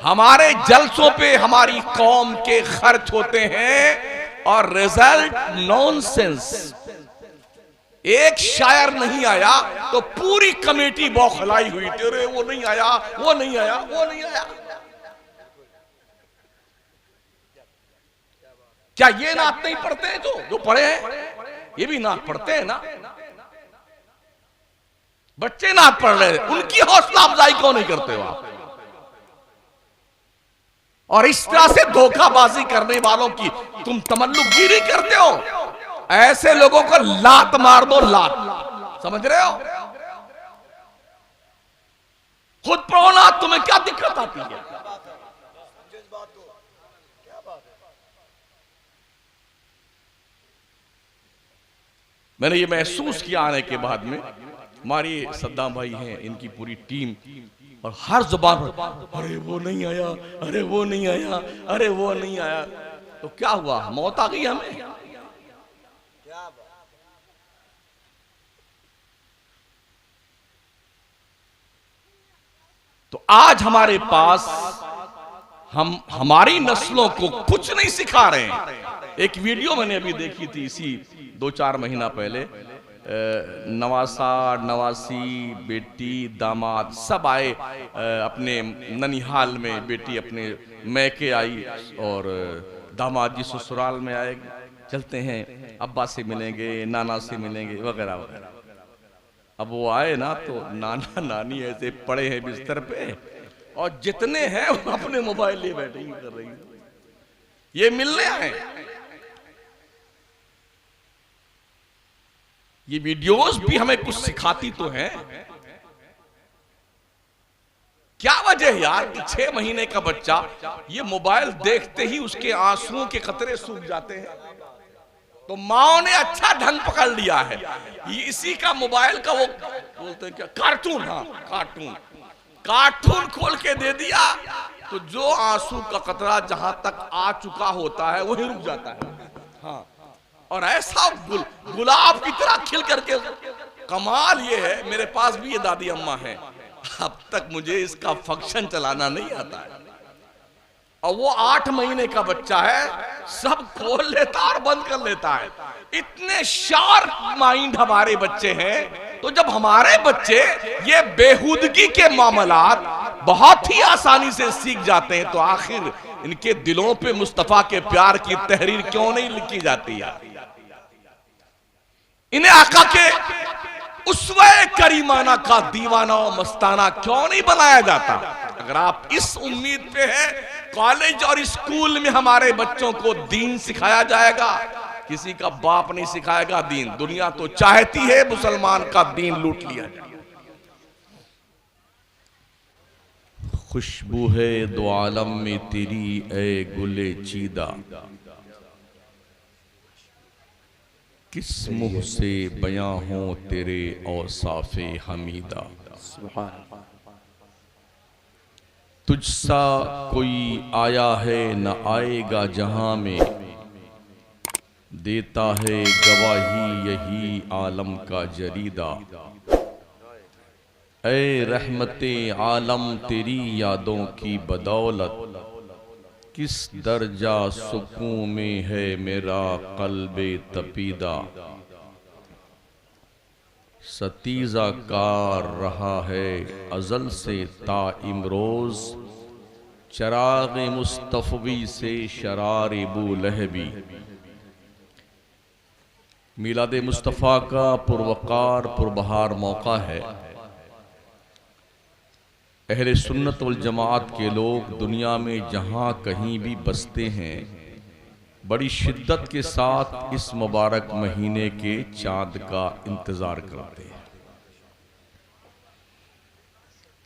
हमारे जलसों पे हमारी कौम के खर्च होते हैं और रिजल्ट नॉनसेंस। एक शायर नहीं आया तो पूरी कमेटी बौखलाई हुई, तेरे वो नहीं आया, वो नहीं आया, वो नहीं आया। क्या ये नात नहीं पढ़ते हैं? जो पढ़े हैं ये भी नात पढ़ते हैं ना। बच्चे नात पढ़ रहे हैं, उनकी हौसला अफजाई क्यों नहीं करते हो आप? और इस तरह से धोखाबाजी करने वालों की तुम तमल्लुकगिरी करते हो। ऐसे लोगों को लात मार दो, लात। समझ रहे हो? खुद पढ़ो ना, तुम्हें क्या दिक्कत आती है? मैंने ये महसूस किया आने के बाद में, हमारे सद्दाम भाई हैं, इनकी पूरी टीम, और हर जुबान पर अरे वो नहीं आया, अरे वो नहीं आया, अरे वो नहीं आया। तो क्या हुआ? मौत आ गई हमें? तो आज हमारे पास हम हमारी नस्लों को कुछ नहीं सिखा रहे हैं। एक वीडियो मैंने अभी देखी थी इसी 2-4 महीना पहले, नवासा नवासी बेटी दामाद सब आए अपने ननिहाल में, बेटी अपने मैके आई और दामाद जी ससुराल में आए। चलते हैं, अब्बा से मिलेंगे, नाना से मिलेंगे, वगैरह वगैरह। अब वो आए ना तो नाना नानी ऐसे पड़े हैं बिस्तर पे, और जितने हैं वो अपने मोबाइल लिए बैटिंग कर रही हैं। ये मिलने आए। ये वीडियोस भी हमें कुछ सिखाती तो हैं। क्या वजह यार कि 6 महीने का बच्चा ये मोबाइल देखते ही उसके आंसुओं के कतरे सूख जाते हैं। तो माओ ने अच्छा ढंग पकड़ लिया है, ये इसी का मोबाइल का वो बोलते हैं क्या, कार्टून। हाँ, कार्टून खोल के दे दिया तो जो आंसू का कतरा जहां तक आ चुका होता है वहीं रुक जाता है। हाँ, और ऐसा गुलाब की तरह खिल करके। कमाल ये है, मेरे पास भी ये दादी अम्मा है, अब तक मुझे इसका फंक्शन चलाना नहीं आता है। और वो 8 महीने का बच्चा है, सब खोल लेता और बंद कर लेता है। इतने शार्प माइंड हमारे बच्चे हैं। तो जब हमारे बच्चे ये बेहूदगी के मामलात बहुत ही आसानी से सीख जाते हैं, तो आखिर इनके दिलों पे मुस्तफा के प्यार की तहरीर क्यों नहीं लिखी जाती है? इन्हें आका के उसवे करीमाना का दीवाना और मस्ताना क्यों नहीं बनाया जाता? अगर आप इस उम्मीद पे हैं कॉलेज और स्कूल में हमारे बच्चों को दीन सिखाया जाएगा, किसी का बाप नहीं सिखाएगा दीन। दुनिया तो चाहती है मुसलमान का दीन लूट लिया जाए। खुशबू है दो आलम में तेरी ए गुले चीदा, किस मुंह से बयां हो तेरे औसाफे हमीदा। तुझसा कोई आया है न आएगा जहां में, देता है गवाही यही आलम का जरीदा। ऐ रहमते आलम तेरी यादों की बदौलत, किस दर्जा सुकून में है मेरा कल्बे तपीदा। सतीजा कार रहा है अजल से ता इमरोज, चराग मुस्तफवी से शरार बू लहबी। मिलाद मुस्तफ़ा का पुरवकार पुरबहार मौका है। अहले सुन्नत वल जमात के लोग दुनिया में जहाँ कहीं भी बसते हैं, बड़ी शिद्दत के साथ इस मुबारक महीने के चाँद का इंतज़ार करते हैं।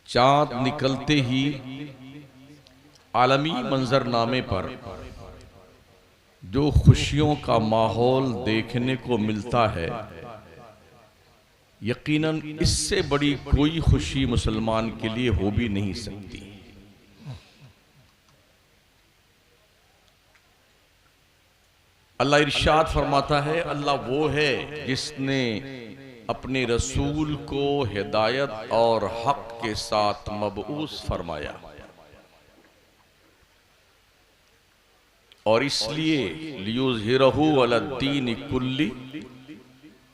चाँद निकलते ही आलमी मंजरनामे पर जो खुशियों का माहौल देखने को मिलता है, यकीनन इससे बड़ी कोई खुशी मुसलमान के लिए हो भी नहीं सकती। अल्लाह इरशाद फरमाता है, अल्लाह वो है जिसने अपने रसूल को हिदायत और हक के साथ मबऊस फरमाया। और इसलिए लियुज़हिरहु अलद्दीन कुल्ली,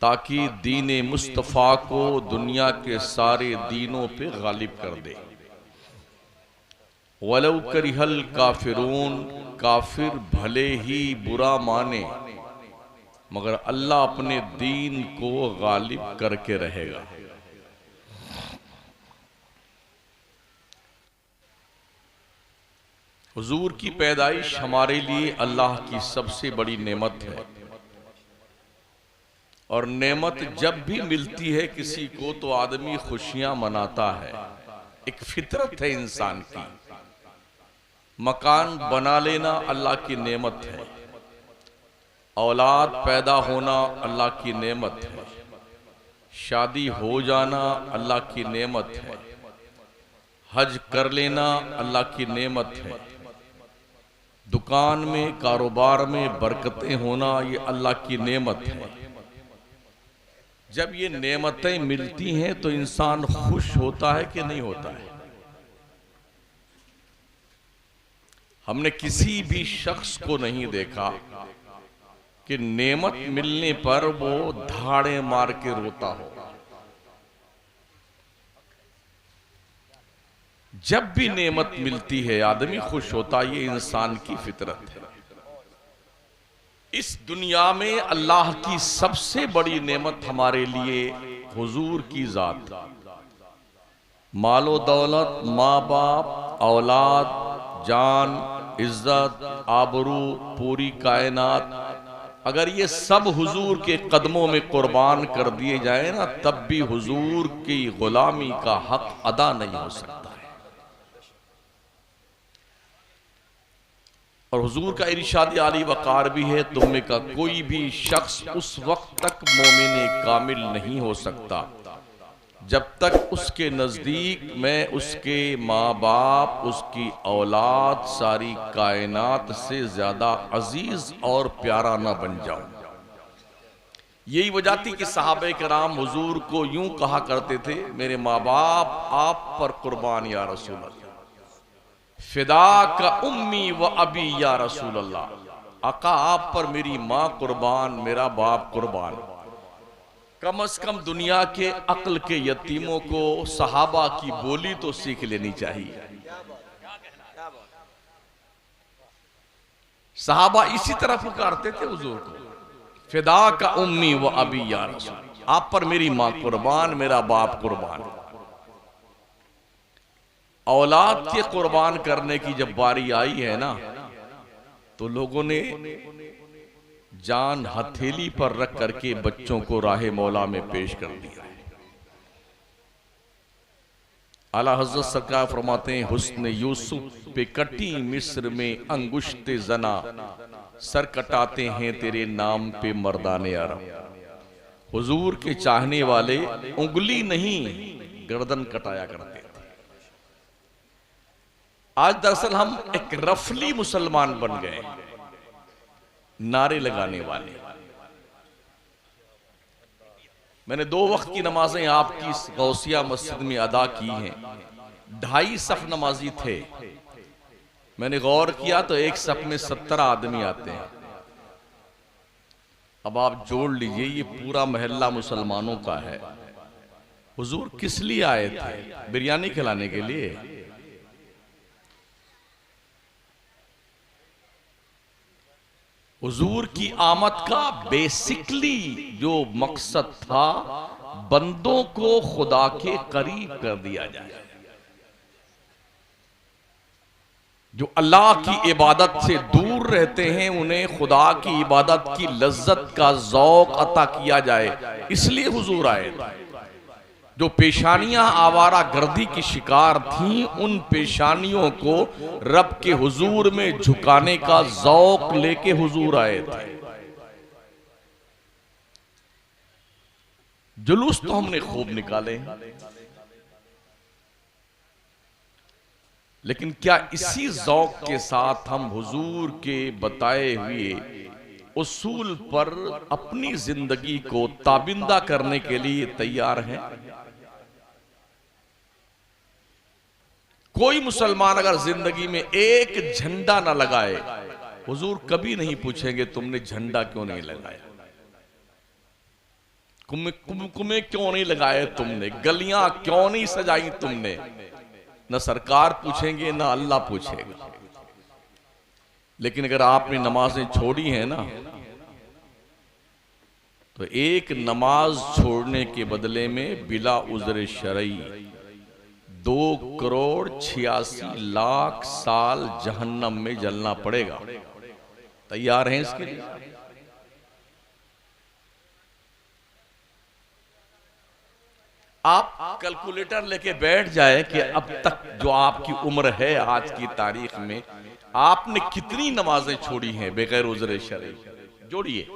ताकि दीन मुस्तफ़ा को दुनिया के सारे दीनों पे गालिब कर दे। वलौ करिहल काफिरून, काफिर भले ही बुरा माने मगर अल्लाह अपने दीन को गालिब करके रहेगा। हुजूर की पैदाइश हमारे लिए अल्लाह की सबसे बड़ी नेमत है, और नेमत जब भी मिलती है किसी को तो आदमी खुशियां मनाता है। एक फितरत है इंसान की। मकान बना लेना अल्लाह की नेमत है, औलाद पैदा होना अल्लाह की नेमत है, शादी हो जाना अल्लाह की नेमत है, हज कर लेना अल्लाह की नेमत है, दुकान में कारोबार में बरकतें होना ये अल्लाह की नेमत है। जब ये नेमतें मिलती हैं तो इंसान खुश होता है कि नहीं होता है? हमने किसी भी शख्स को नहीं देखा कि नेमत मिलने पर वो धाड़े मार के रोता हो। जब भी नेमत मिलती है आदमी खुश होता, ये इंसान की फितरत है। इस दुनिया में अल्लाह की सबसे बड़ी नेमत हमारे लिए हुजूर की जात, मालो दौलत, माँ बाप, औलाद, जान, इज्जत, आबरू, पूरी कायनात, अगर ये सब हुजूर के कदमों में कुर्बान कर दिए जाए ना, तब भी हुजूर की गुलामी का हक अदा नहीं हो सकता है। और हुजूर का इरशाद आली वकार भी है, तुम में का कोई भी शख्स उस वक्त तक मोमिन कामिल नहीं हो सकता जब तक उसके नजदीक मैं उसके माँ बाप, उसकी औलाद, सारी कायनात से ज्यादा अजीज और प्यारा ना बन जाऊं। यही वजह थी कि सहाबे कराम हुजूर को यूं कहा करते थे, मेरे माँ बाप आप पर कुर्बान या रसूल अल्लाह, फिदा का उम्मी व अबी या रसूल अल्लाह, आका आप पर मेरी माँ कुर्बान, मेरा बाप कुर्बान। कम से कम दुनिया के अक्ल के यतीमों को सहाबा की बोली तो सीख लेनी चाहिए। सहाबा इसी तरह पुकारते थे हुजूर को, फिदा का उम्मी व अबी या रसूल, आप पर मेरी माँ कुर्बान, मेरा बाप कुर्बान। औलाद के कुर्बान करने की जब बारी आई है ना, तो लोगों ने जान हथेली पर रख करके बच्चों को राहे मौला में पेश कर दिया है। आला हज़रत सरकार फरमाते हैं, हुस्न यूसुफ पे कटी मिस्र में अंगुश्ते जना, सर कटाते हैं तेरे नाम पे मर्दाने अरब। हुजूर के चाहने वाले उंगली नहीं गर्दन कटाया करते थे। आज दरअसल हम एक रफली मुसलमान बन गए, नारे लगाने वाले। मैंने 2 वक्त की नमाजें आपकी गौसिया मस्जिद में अदा की हैं। 2.5 सफ नमाजी थे। मैंने गौर किया तो एक सफ में 17 आदमी आते हैं। अब आप जोड़ लीजिए, ये पूरा मोहल्ला मुसलमानों का है। हुजूर किस लिए आए थे? बिरयानी खिलाने के लिए? हुजूर की आमद का बेसिकली जो मकसद था, बंदों को खुदा के करीब कर दिया जाए। जो अल्लाह की इबादत से दूर रहते हैं उन्हें खुदा की इबादत की लज्जत का ज़ौक़ अता किया जाए, इसलिए हुजूर आए। जो पेशानियां आवारा गर्दी की शिकार थीं, उन पेशानियों को रब के हुजूर में झुकाने का ज़ौक़ लेके हुजूर आए थे। जुलूस तो हमने खूब निकाले, लेकिन क्या इसी ज़ौक़ के साथ हम हुजूर के बताए हुए उसूल पर अपनी जिंदगी को ताबिंदा करने के लिए तैयार हैं? कोई मुसलमान अगर जिंदगी में एक झंडा ना लगाए हुजूर कभी नहीं पूछेंगे तुमने झंडा क्यों नहीं लगाया, कुमकुमे क्यों नहीं लगाए तुमने, गलियां क्यों नहीं सजाई तुमने। न सरकार पूछेंगे न अल्लाह पूछेगा। लेकिन अगर आपने नमाजें छोड़ी हैं ना, तो एक नमाज छोड़ने के बदले में बिला उज़्र शरई 2,86,00,000 साल जहन्नम में जलना पड़ेगा। तैयार हैं इसके लिए? आप कैलकुलेटर लेके बैठ जाए कि अब तक जो आपकी उम्र है आज की तारीख में आपने कितनी नमाजें छोड़ी हैं बगैर उज़्र शरई, जोड़िए।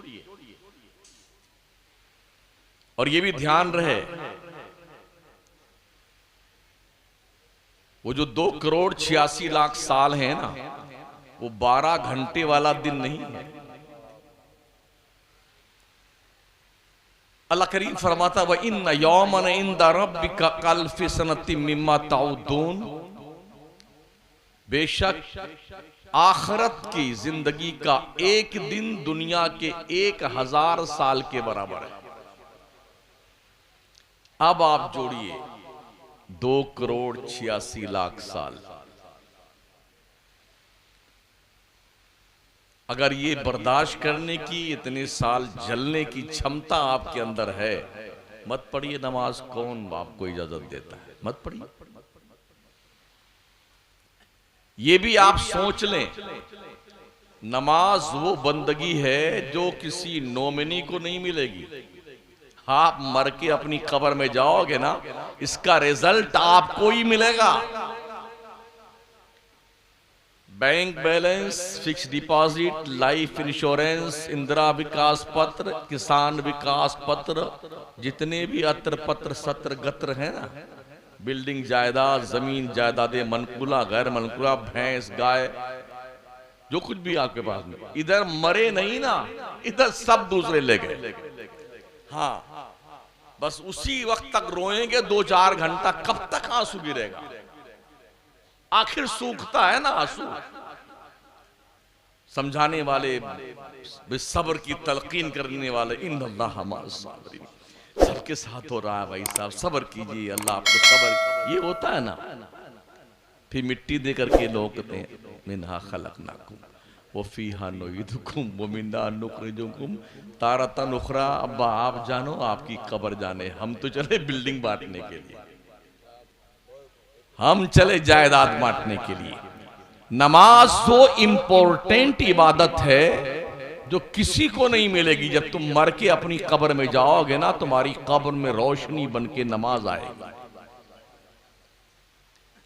और ये भी ध्यान रहे, वो जो 2,86,00,000 साल है ना, वो 12 घंटे वाला दिन नहीं है। अल्लाह करीम फरमाता व इन्ना यौमन इंदा रब्बिका कल्फि सनति मिम्मा ताउदून, बेशक आखिरत की जिंदगी का एक दिन दुनिया के 1,000 साल के बराबर है। अब आप जोड़िए 2,86,00,000 साल। अगर ये बर्दाश्त करने की, इतने साल जलने की क्षमता आपके अंदर है, मत पढ़िए नमाज। कौन आपको इजाजत देता है? मत पढ़िए। ये भी आप सोच लें, नमाज वो बंदगी है जो किसी नोमिनी को नहीं मिलेगी। आप मर के अपनी कब्र में जाओगे ना, इसका रिजल्ट आपको ही मिलेगा। Bank balance, fix deposit, life insurance, Indira Vikas Patra, Kisan विकास पत्र, जितने भी अत्र पत्र सत्र गत्र है ना, बिल्डिंग जायदाद, जमीन जायदादें, मनकुला गैर मनकुला, भैंस गाय, जो कुछ भी आपके पास में, इधर मरे नहीं ना, इधर सब दूसरे ले गए। हाँ, बस उसी वक्त तक रोएंगे 2-4 घंटा। कब तक आंसू गिरेगा? आखिर सूखता है ना आंसू। समझाने वाले, सब्र की तलकीन करने वाले, इन्नल्लाह मअस साबिरीन, सबके साथ हो रहा है भाई साहब, सब्र कीजिए, अल्लाह आपको सब्र। ये होता है ना, फिर मिट्टी दे करके लोग कहते हैं मिन्हा खलकनाकुम व फीहा नुईदुकुम व मिन्हा नुखरिजुकुम तारतन उखरा। अब्बा आप जानो, आपकी कब्र जाने, हम तो चले बिल्डिंग बांटने के लिए, हम चले जायदाद बांटने के लिए। नमाज वो इंपॉर्टेंट इबादत है जो किसी को नहीं मिलेगी। जब तुम मर के अपनी कब्र में जाओगे ना, तुम्हारी कब्र में रोशनी बन के नमाज आएगी।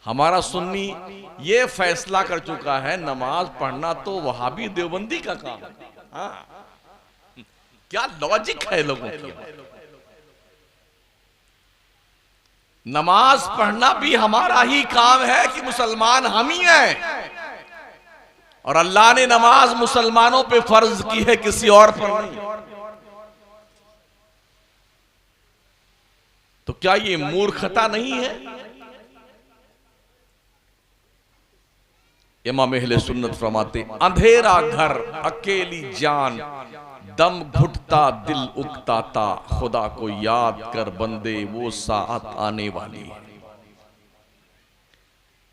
हमारा सुन्नी ये फैसला कर चुका है, नमाज पढ़ना तो वहाबी देवबंदी का काम है। हाँ, क्या लॉजिक है लोगों की। नमाज पढ़ना भी हमारा ही काम है कि मुसलमान हम ही हैं, और अल्लाह ने नमाज मुसलमानों पे फर्ज की है, किसी और पर नहीं। तो क्या ये मूर्खता नहीं है? इमाम अहले सुन्नत फरमाते, अंधेरा घर अकेली जान, दम घुटता दिल उकताता, खुदा को याद कर बंदे वो साअत आने वाली है।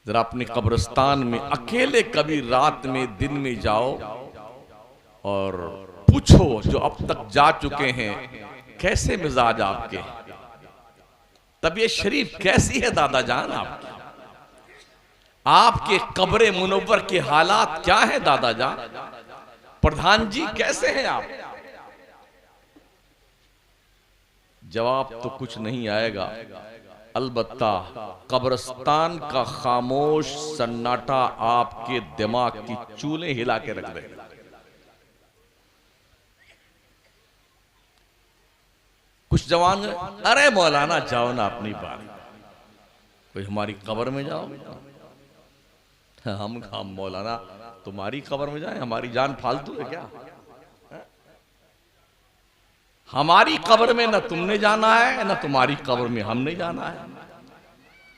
जरा अपने कब्रिस्तान में अकेले कभी रात में, दिन में जाओ और पूछो जो अब तक जा चुके हैं, कैसे मिजाज आपके, तबीयत शरीफ कैसी है दादा जान आपकी, आपके कब्रे मुनव्वर के हालात क्या है दादा जान, प्रधान जी कैसे हैं आप? जवाब तो कुछ नहीं आएगा, अलबत्ता कब्रिस्तान का खामोश सन्नाटा आपके दिमाग की चूलें हिला के रख देगा। कुछ जवान, अरे मौलाना जाओ ना अपनी बात, कोई हमारी कब्र में जाओ। हम मौलाना तुम्हारी कब्र में जाए, हमारी जान फालतू है क्या? हमारी कब्र में न तुमने जाना है, न तुम्हारी कब्र में हमने जाना है।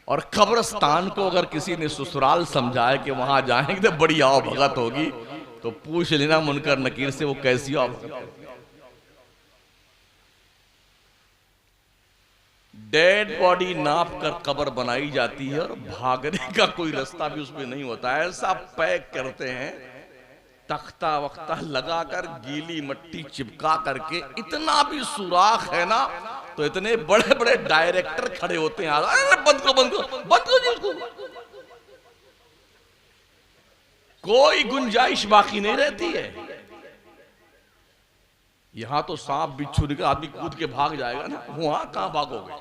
और कब्रिस्तान को अगर किसी ने ससुराल समझाया कि वहां जाएंगे तो बड़ी आओ भगत होगी, तो पूछ लेना मुनकर नकीर से वो कैसी हो। डेड बॉडी नाप कर कब्र बनाई जाती है और भागने का कोई रास्ता भी उसमें नहीं होता है। ऐसा पैक करते हैं, तख्ता वख्ता लगाकर गीली मट्टी चिपका करके, इतना भी सुराख है ना तो इतने बड़े बड़े डायरेक्टर खड़े होते हैं, अरे बंद करो बंद करो बंद करो जी उसको। कोई गुंजाइश बाकी नहीं रहती है। यहां तो सांप बिच्छू निकल आदमी कूद के भाग जाएगा ना, वहां कहां भागोगे?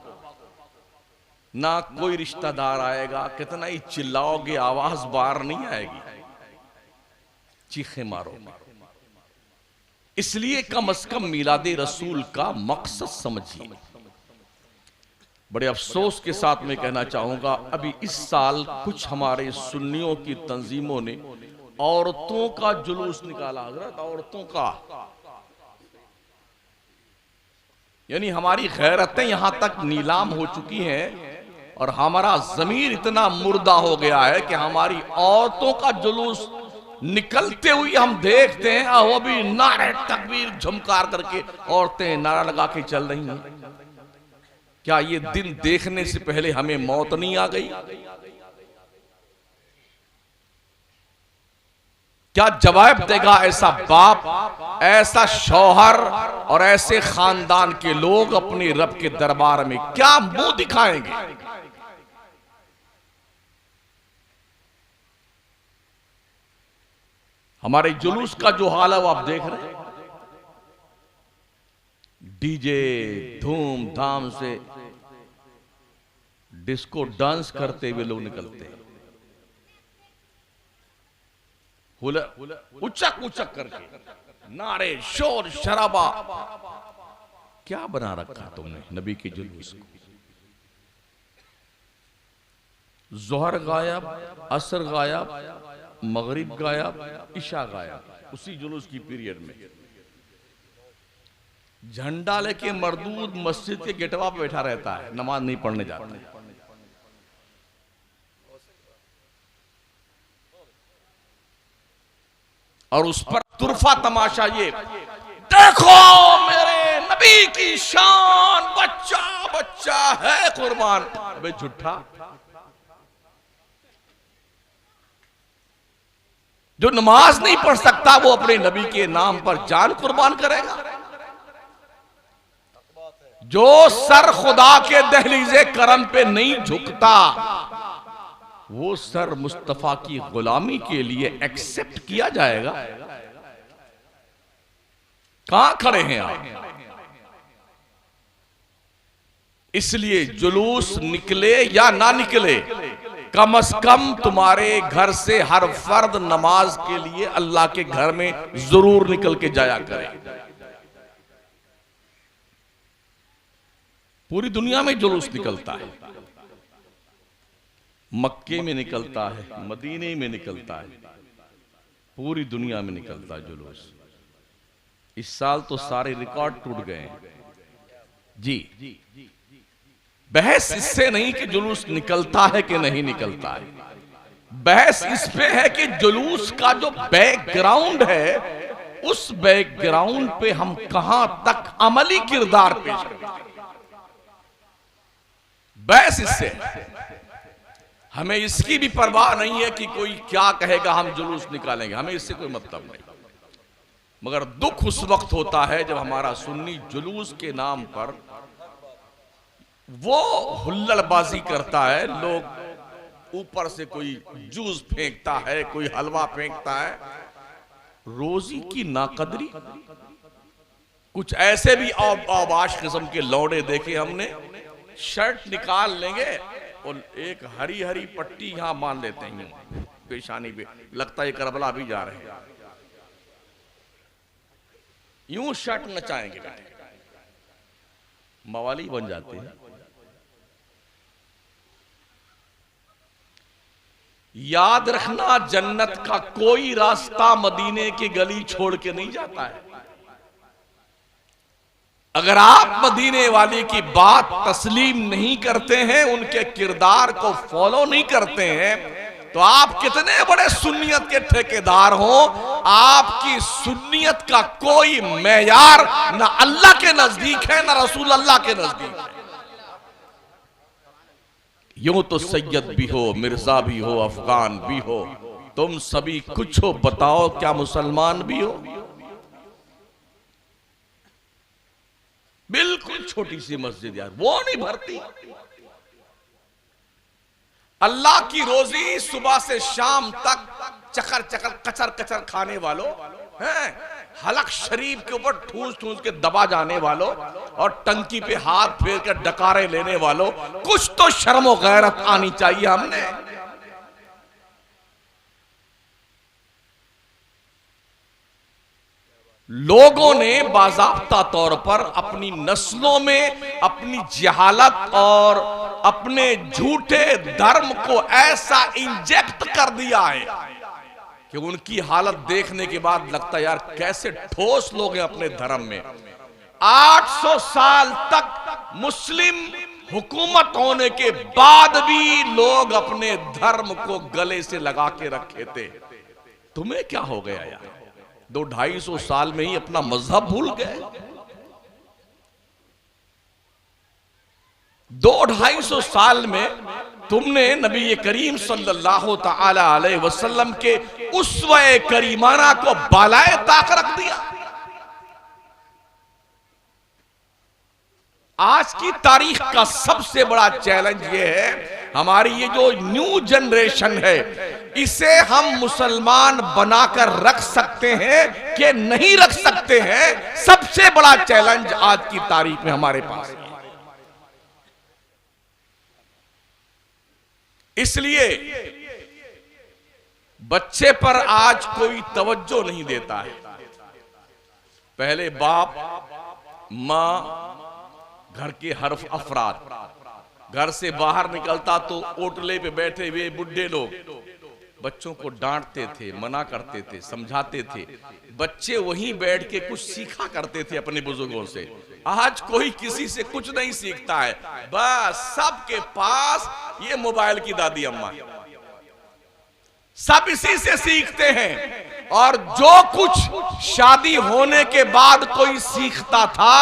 ना कोई रिश्तेदार आएगा, कितना ही चिल्लाओगे आवाज बाहर नहीं आएगी, चीखे मारो। इसलिए कम से कम मिलादे रसूल का मकसद समझिए। बड़े अफसोस के साथ मैं कहना चाहूंगा, अभी इस साल कुछ हमारे सुन्नियों की तंजीमों ने औरतों का जुलूस निकाला। हजरत, औरतों का, यानी हमारी गैरतें यहां तक नीलाम हो चुकी हैं और हमारा जमीर इतना मुर्दा हो गया है कि हमारी औरतों का जुलूस निकलते हुए हम देखते हैं, वो भी नारे तकबीर झुमकार करके औरतें नारा लगा के चल रही हैं। क्या ये दिन देखने से पहले हमें मौत नहीं आ गई? क्या जवाब देगा ऐसा बाप, ऐसा शौहर और ऐसे खानदान के लोग अपने रब के दरबार में क्या मुंह दिखाएंगे? हमारे जुलूस का जो हाल है वो आप देख रहे हैं। डीजे धूमधाम से डिस्को डांस करते हुए लोग निकलते हैं, उचक उचक करके, नारे शोर शराबा। क्या बना रखा तुमने नबी के जुलूस को? जोहर गायब, असर गायब, मगरिब गायब, इशा गायब, उसी जुलूस की पीरियड में। झंडा लेके मरदूद मस्जिद के गेटवा पे बैठा रहता है, नमाज नहीं पढ़ने जाता है। और उस पर तुरफा तमाशा ये, देखो मेरे नबी की शान, बच्चा बच्चा है कुर्बान। अबे झूठा, जो नमाज नहीं पढ़ सकता वो अपने नबी के नाम पर जान कुर्बान करेगा। जो सर खुदा के दहलीज़े करम पे नहीं झुकता, वो सर मुस्तफा की गुलामी के लिए एक्सेप्ट किया जाएगा? कहां खड़े हैं आप? इसलिए जुलूस निकले या ना निकले, कम से कम तुम्हारे घर से हर फर्द नमाज के लिए अल्लाह के घर में जरूर निकल के जाया करे। पूरी दुनिया में जुलूस निकलता है, मक्के में निकलता है, मदीने में निकलता है, पूरी दुनिया में निकलता है जुलूस। इस साल तो सारे रिकॉर्ड टूट गए हैं जी। बहस इससे नहीं कि जुलूस निकलता है कि नहीं निकलता है, बहस इस पे है कि जुलूस का जो बैकग्राउंड है, उस बैकग्राउंड पे हम कहां तक अमली किरदार पेश करें। बहस इससे, हमें इसकी भी परवाह नहीं है कि कोई क्या कहेगा, हम जुलूस निकालेंगे, हमें इससे कोई मतलब नहीं। मगर दुख उस वक्त होता है जब हमारा सुन्नी जुलूस के नाम पर वो हुल्लड़बाजी करता है। लोग ऊपर से कोई जूस फेंकता है, कोई हलवा फेंकता है, रोजी की नाकदरी। कुछ ऐसे भी आवाश किस्म के लौड़े देखे हमने, शर्ट निकाल लेंगे और एक हरी हरी पट्टी यहां बांध लेते हैं पेशानी पे, लगता है करबला भी जा रहे हैं, यूं शर्ट नचाएंगे, मवाली बन जाते हैं। याद रखना, जन्नत का कोई रास्ता मदीने की गली छोड़ के नहीं जाता है। अगर आप मदीने वाली की बात तस्लीम नहीं करते हैं, उनके किरदार को फॉलो नहीं करते हैं, तो आप कितने बड़े सुन्नियत के ठेकेदार हो, आपकी सुन्नियत का कोई मेयार ना अल्लाह के नजदीक है ना रसूल अल्लाह के नजदीक है। यूं तो सैयद भी हो, मिर्जा भी हो, अफगान भी हो, तुम सभी कुछ हो, बताओ क्या मुसलमान भी हो? बिल्कुल छोटी सी मस्जिद यार, वो नहीं भरती। अल्लाह की रोजी सुबह से शाम तक चकर चकर कचर कचर खाने वालों हैं, हलक शरीफ के ऊपर ठूस ठूस के दबा जाने वालों और टंकी पे हाथ फेर कर डकारे लेने वालों, कुछ तो शर्म और गैरत आनी चाहिए हमने। लोगों ने बाज़ाब्ता तौर पर अपनी नस्लों में अपनी जहालत और अपने झूठे धर्म को ऐसा इंजेक्ट कर दिया है कि उनकी हालत देखने के बाद लगता है यार कैसे ठोस लोग हैं अपने धर्म में। 800 साल तक मुस्लिम हुकूमत होने के बाद भी लोग अपने धर्म को गले से लगा के रखे थे। तुम्हें क्या हो गया यार, 200-250 साल में ही अपना मजहब भूल गए। 200-250 साल में तुमने नबी करीम सल्लल्लाहु ताला अलैहि वसल्लम के उस्वे करीमाना को बालाए ताक रख दिया। आज की तारीख का सबसे बड़ा चैलेंज ये है, हमारी ये जो न्यू जनरेशन है, इसे हम मुसलमान बनाकर रख सकते हैं कि नहीं रख सकते हैं, सबसे बड़ा चैलेंज आज की तारीख में हमारे पास है। इसलिए बच्चे पर आज कोई तवज्जो नहीं देता है। पहले बाप, मां, घर के हर अफराद, घर से बाहर निकलता तो ओटले पे बैठे हुए बुढ़े लोग बच्चों को डांटते थे, मना करते थे, समझाते थे। बच्चे वहीं बैठ के कुछ सीखा करते थे अपने बुजुर्गों से। आज कोई किसी से कुछ नहीं सीखता है, बस सबके पास ये मोबाइल की दादी अम्मा, सब इसी से सीखते हैं। और जो कुछ शादी होने के बाद कोई सीखता था,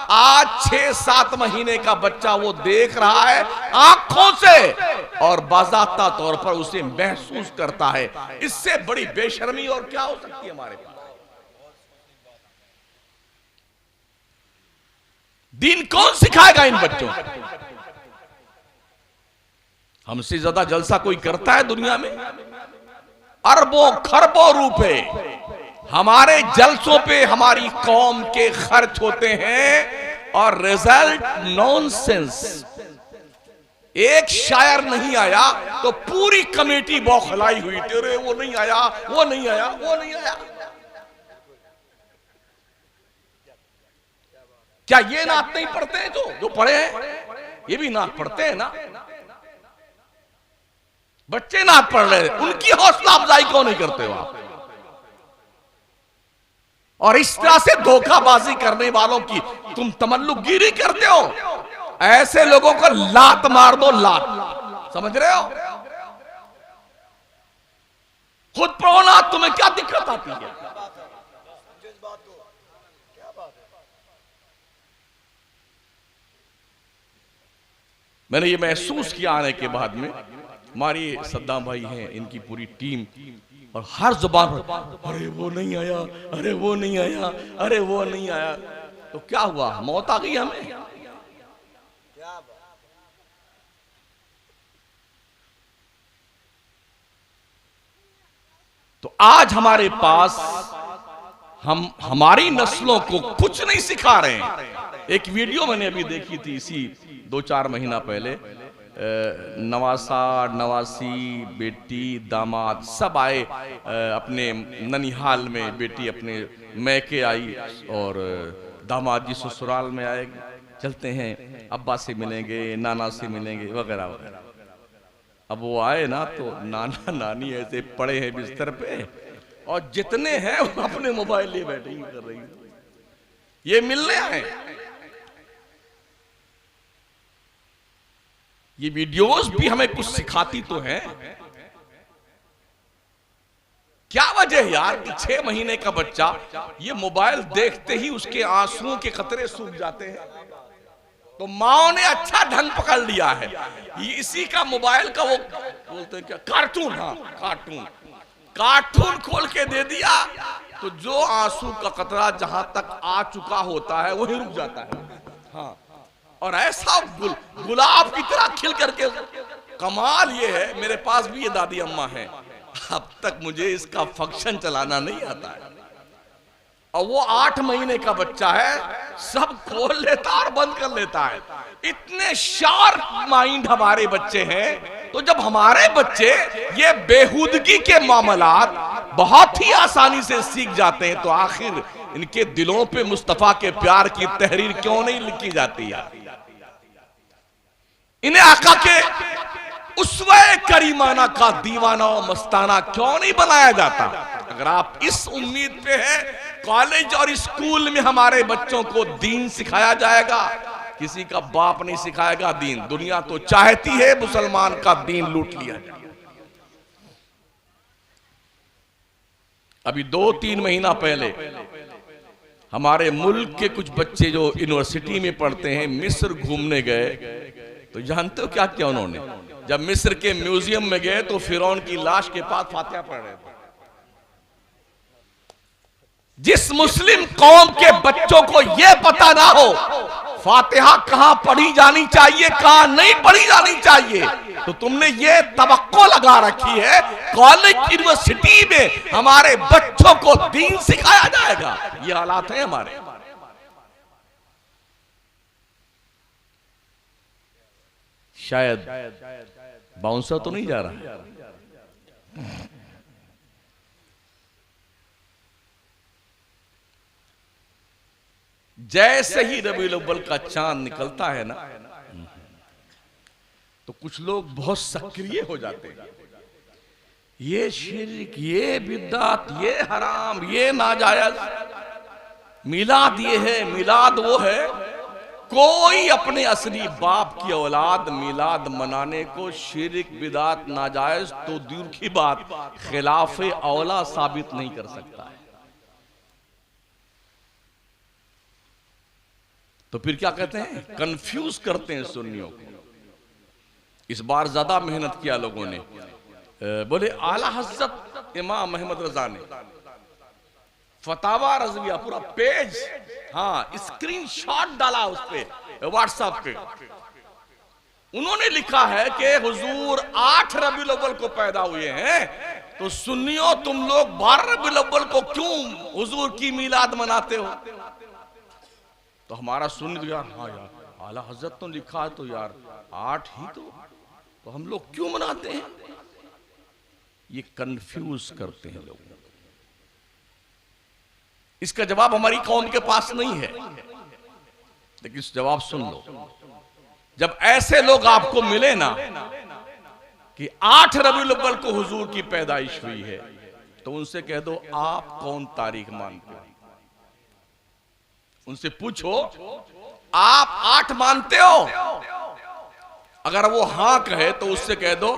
आज 6-7 महीने का बच्चा वो देख रहा है आंखों से और बाज़ाब्ता तौर पर उसे महसूस करता है। इससे बड़ी बेशर्मी और क्या हो सकती है हमारे पास? दीन कौन सिखाएगा इन बच्चों को? हमसे ज्यादा जलसा कोई करता है दुनिया में? अरबों खरबों रुपए हमारे जलसों पे हमारी कौम के खर्च होते हैं और रिजल्ट नॉनसेंस। एक शायर नहीं आया तो पूरी कमेटी बौखलाई हुई, तेरे वो नहीं आया, वो नहीं आया, वो नहीं आया। क्या ये नात नहीं पढ़ते हैं? जो पढ़े हैं ये भी नात पढ़ते हैं ना। बच्चे नात पढ़ रहे हैं, उनकी हौसला अफजाई क्यों नहीं करते हो आप? और इस तरह से धोखाबाजी करने वालों की तुम तमल्लुकगिरी करते हो। ऐसे लोगों को लात मार दो, लात, समझ रहे हो? खुद पढ़ो ना, तुम्हें क्या दिक्कत आती है? मैंने ये महसूस किया आने के बाद में, हमारे सद्दाम भाई हैं, इनकी पूरी टीम, और हर जुबान पर अरे वो नहीं आया, अरे वो नहीं आया, अरे वो नहीं आया। तो क्या हुआ? मौत आ गई हमें? तो आज हमारे पास हम हमारी नस्लों को कुछ नहीं सिखा रहे हैं। एक वीडियो मैंने अभी देखी थी इसी 2-4 महीना पहले, नवासा, नवासी, बेटी, दामाद सब आए अपने ननिहाल में। बेटी अपने मैके आई और दामाद जी ससुराल में आए। चलते हैं, अब्बा से मिलेंगे, नाना से मिलेंगे, वगैरह वगैरह। अब वो आए ना तो नाना नानी ऐसे पड़े हैं बिस्तर पे और जितने हैं वो अपने मोबाइल लिए बैठे कर रही हैं। ये मिलने आए। ये वीडियोस भी हमें कुछ सिखाती तो हैं। क्या वजह समझे यार कि 6 महीने का बच्चा ये मोबाइल देखते ही उसके आंसुओं के कतरे सूख जाते हैं। तो माओ ने अच्छा ढंग पकड़ लिया है, इसी का मोबाइल का वो बोलते हैं क्या, कार्टून, हाँ कार्टून खोल के दे दिया तो जो आंसू का कतरा जहां तक आ चुका होता है वही रुक जाता है। हाँ, और ऐसा गुलाब की तरह खिल करके, कमाल ये है, मेरे पास भी ये दादी अम्मा है, अब तक मुझे इसका फंक्शन चलाना नहीं आता है। और वो 8 महीने का बच्चा है, सब खोल लेता और बंद कर लेता है। इतने शार्प माइंड हमारे बच्चे हैं। तो जब हमारे बच्चे ये बेहूदगी के मामलात बहुत ही आसानी से सीख जाते हैं, तो आखिर इनके दिलों पे मुस्तफा के प्यार की तहरीर क्यों नहीं लिखी जाती है? इन्हें आका के उसवे करीमाना का दीवाना और मस्ताना क्यों नहीं बनाया जाता? अगर आप इस उम्मीद पे हैं कॉलेज और स्कूल में हमारे बच्चों को दीन सिखाया जाएगा, किसी का बाप नहीं सिखाएगा दीन। दुनिया तो चाहती है मुसलमान का दीन लूट लिया जाए। अभी 2-3 महीना पहले हमारे मुल्क के कुछ बच्चे जो यूनिवर्सिटी में पढ़ते हैं मिस्र घूमने गए, तो जानते हो क्या किया उन्होंने? जब मिस्र के म्यूजियम में गए तो फिरौन की लाश के पास फातिहा पढ़ रहे थे। जिस मुस्लिम कौम के बच्चों को यह पता ना हो फातिहा कहां पढ़ी जानी चाहिए, कहां नहीं पढ़ी जानी चाहिए, तो तुमने ये तवक्को लगा रखी है कॉलेज यूनिवर्सिटी में हमारे बच्चों को दीन सिखाया जाएगा। ये हालात है हमारे। शायद बाउंसर तो नहीं जा रहा। जैसे ही रबीउल अव्वल का चांद निकलता है ना, तो कुछ लोग बहुत सक्रिय हो जाते हैं। ये शिर्क, ये बिदअत, ये हराम, ये नाजायज, मिलाद ये है, मिलाद वो है। कोई अपने असली बाप की औलाद मिलाद मनाने को शिर्क, बिदअत, नाजायज तो दूर की बात खिलाफे औला साबित नहीं कर सकता है। तो फिर क्या कहते हैं? कंफ्यूज करते हैं सुन्नियों को। इस बार ज्यादा मेहनत किया लोगों ने। बोले आला हज़रत इमाम अहमद रजा ने फतावा रज़विया पूरा पेज, हाँ, स्क्रीनशॉट डाला उस पे व्हाट्सएप पे। उन्होंने लिखा है कि हुजूर 8 रबीउल अव्वल को पैदा हुए हैं, तो सुन्नियों तुम लोग 12 रबीउल अव्वल को क्यों हुजूर की मिलाद मनाते हो? तो हमारा सुन्नी यार, हाँ यार आला हज़रत तो लिखा है, तो यार 8 ही तो हम लोग क्यों मनाते हैं? ये कंफ्यूज करते हैं लोग। इसका जवाब हमारी कौम के पास नहीं है, लेकिन इस जवाब सुन लो। जब ऐसे लोग आपको मिले ना कि 8 रबीउल अव्वल को हुजूर की पैदाइश हुई है, तो उनसे कह दो आप कौन तारीख मानते हो? उनसे पूछो आप 8 मानते हो? अगर वो हां कहे तो उससे कह दो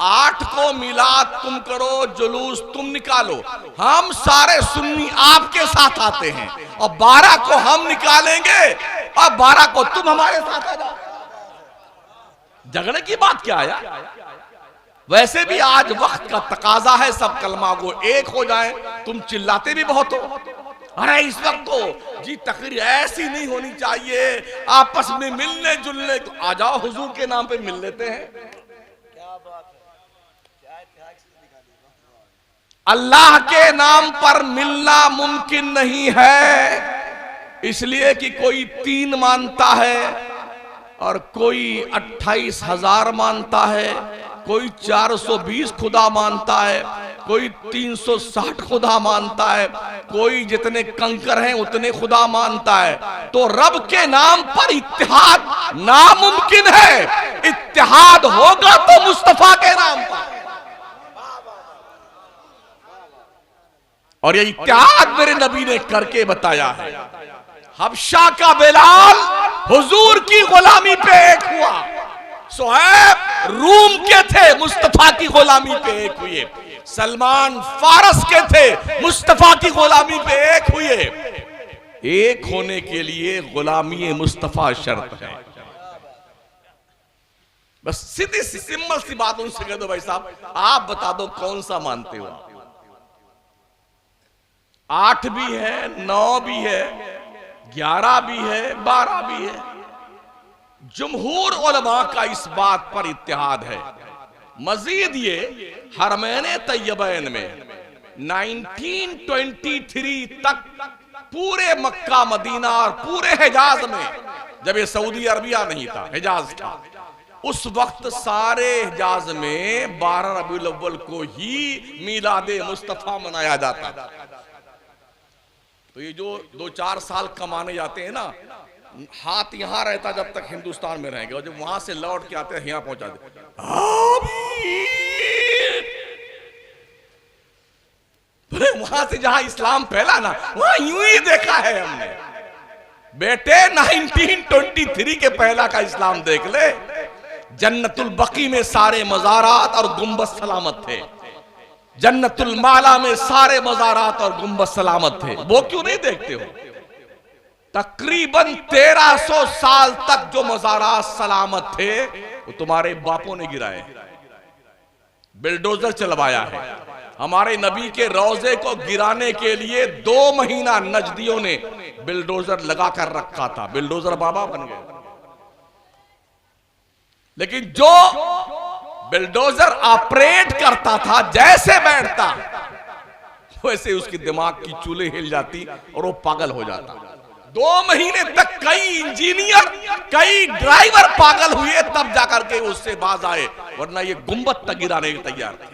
8 को मिलाद तुम करो, जुलूस तुम निकालो, हम सारे सुन्नी आपके साथ आते हैं, और 12 को हम निकालेंगे और 12 को तुम हमारे साथ आ जाओ। झगड़े की बात क्या है? वैसे भी आज वक्त का तकाजा है सब कलमा को एक हो जाए। तुम चिल्लाते भी बहुत हो, अरे इस वक्त तो जी तकरीर ऐसी नहीं होनी चाहिए, आपस में मिलने जुलने, तो आ जाओ हुजूर के नाम पे मिल लेते हैं। क्या बात है? अल्लाह के नाम पर मिलना मुमकिन नहीं है, इसलिए कि कोई 3 मानता है और कोई 28,000 मानता है, कोई 420 खुदा मानता है, कोई 360 खुदा मानता है, कोई जितने कंकर हैं उतने खुदा मानता है। तो रब के नाम पर इत्तेहाद नामुमकिन है, इत्तेहाद होगा तो मुस्तफा के नाम पर। और ये इत्तेहाद मेरे नबी ने करके बताया है। हबशा का बिलाल हुजूर की गुलामी पे एक हुआ, सुहैब रूम के थे मुस्तफा की गुलामी पे एक हुए, सलमान फारस के थे, मुस्तफा की गुलामी पे एक हुए। एक होने के लिए गुलामी मुस्तफा शर्त है। बस सीधी सी सिंपल सी बात उनसे कह दो, भाई साहब आप बता दो कौन सा मानते हो। 8 भी है, 9 भी है, 11 भी है, 12 भी है। जमहूर उलमा का इस बात पर इत्तेहाद है। मजीद ये हरमैन तैयबैन में 1923 तक पूरे मक्का मदीना और पूरे हिजाज में, जब ये सऊदी अरबिया नहीं था, हिजाज था, उस वक्त सारे हिजाज में 12 रबीउल अव्वल को ही मीलादे मुस्तफा मनाया जाता था। तो ये जो 2-4 साल कमाने जाते हैं ना, हाथ यहां रहता जब तक हिंदुस्तान में रहेंगे, और जब वहां से लौट के आते हैं यहां पहुंचा दे। वहां से जहां इस्लाम फैला ना, वहां यूं ही देखा है हमने। बेटे 1923 के पहला का इस्लाम देख ले। जन्नतुल बकी में सारे मज़ारात और गुंबद सलामत थे, जन्नतुल माला में सारे मज़ारात और गुंबद सलामत थे। वो क्यों नहीं देखते हो? तकरीबन 1300 साल तक जो मज़ारात सलामत थे वो तुम्हारे बापों ने गिराए, बिल्डोजर चलवाया है। हमारे नबी के रोजे को गिराने के लिए 2 महीना नजदियों ने बिल्डोजर लगा कर रखा था। बिल्डोजर बाबा बन गए। लेकिन जो बिल्डोजर ऑपरेट करता था, जैसे बैठता वैसे उसकी दिमाग की चूल्हे हिल जाती और वो पागल हो जाता। 2 महीने तक कई इंजीनियर, कई ड्राइवर पागल हुए, तब जाकर के उससे बाज आए, वरना ये गुंबद तक गिराने के तैयार थे।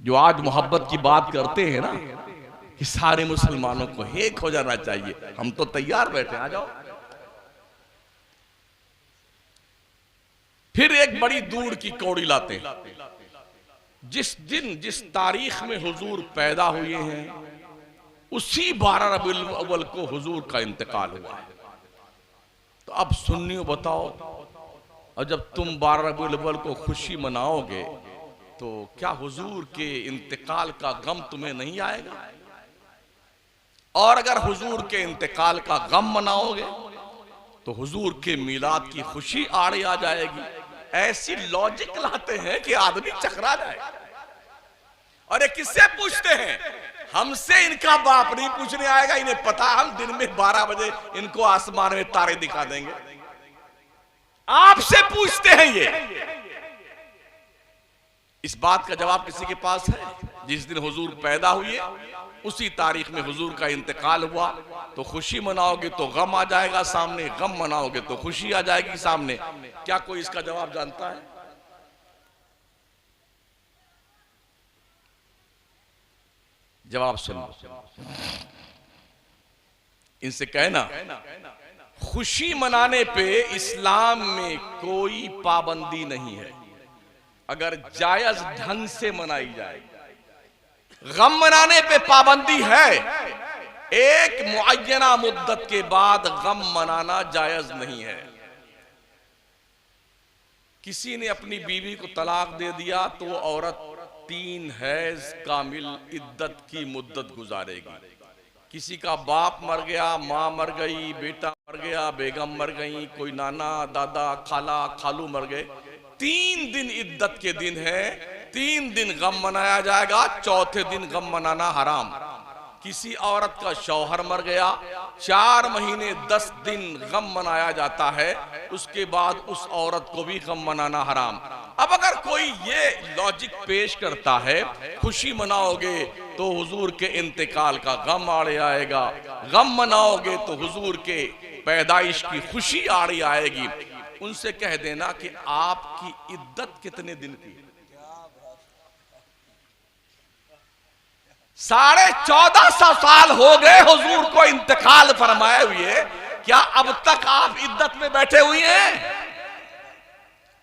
जो आज मोहब्बत की बात करते हैं ना कि सारे मुसलमानों को एक हो जाना चाहिए, हम तो तैयार बैठे, आ जाओ। फिर एक बड़ी दूर की कौड़ी लाते हैं। जिस दिन, जिस तारीख में हुजूर पैदा हुए हैं, उसी 12 रबीउल अव्वल को हुजूर का इंतकाल हुआ है। तो अब सुन्नियों बताओ, और जब तुम 12 रबीउल अव्वल को खुशी मनाओगे तो क्या हुजूर के इंतकाल का गम तुम्हें नहीं आएगा? और अगर हुजूर के इंतकाल का गम मनाओगे तो हुजूर के मिलाद की खुशी आड़े आ जाएगी। ऐसी लॉजिक लाते हैं कि आदमी चकरा जाए। और ये किससे पूछते हैं? हमसे इनका बाप नहीं पूछने आएगा, इन्हें पता हम दिन में 12 बजे इनको आसमान में तारे दिखा देंगे। आपसे पूछते हैं ये। इस बात का जवाब किसी के पास है? जिस दिन हुजूर पैदा हुए उसी तारीख में हुजूर का इंतकाल हुआ। तो खुशी मनाओगे तो गम आ जाएगा सामने, गम मनाओगे तो खुशी आ जाएगी सामने। क्या कोई इसका जवाब जानता है? जवाब सुनो। इनसे कहना खुशी मनाने पे इस्लाम में कोई पाबंदी नहीं है, अगर जायज ढंग से मनाई जाए। गम मनाने पे पाबंदी है, एक मुअय्यना मुद्दत के बाद गम मनाना जायज नहीं है। किसी ने अपनी बीवी को तलाक दे दिया तो वो औरत 3 हैज कामिल इद्दत की मुद्दत गुजारेगी। किसी का बाप मर गया, माँ मर गई, बेटा मर गया, बेगम मर गई, कोई नाना दादा खाला खालू मर गए, 3 दिन इद्दत के दिन है। 3 दिन गम मनाया जाएगा, चौथे दिन गम मनाना हराम। किसी औरत का शौहर मर गया, 4 महीने 10 दिन गम मनाया जाता है, उसके बाद उस औरत को भी गम मनाना हराम। अब अगर कोई ये लॉजिक पेश करता है खुशी मनाओगे तो हुजूर के इंतकाल का गम आड़े आएगा, गम मनाओगे तो हुजूर के पैदाइश की खुशी आड़े आएगी, उनसे कह देना कि आपकी इद्दत कितने दिन की? 1450 साल हो गए हुजूर को इंतकाल फरमाए हुए, क्या अब तक आप इद्दत में बैठे हुए हैं?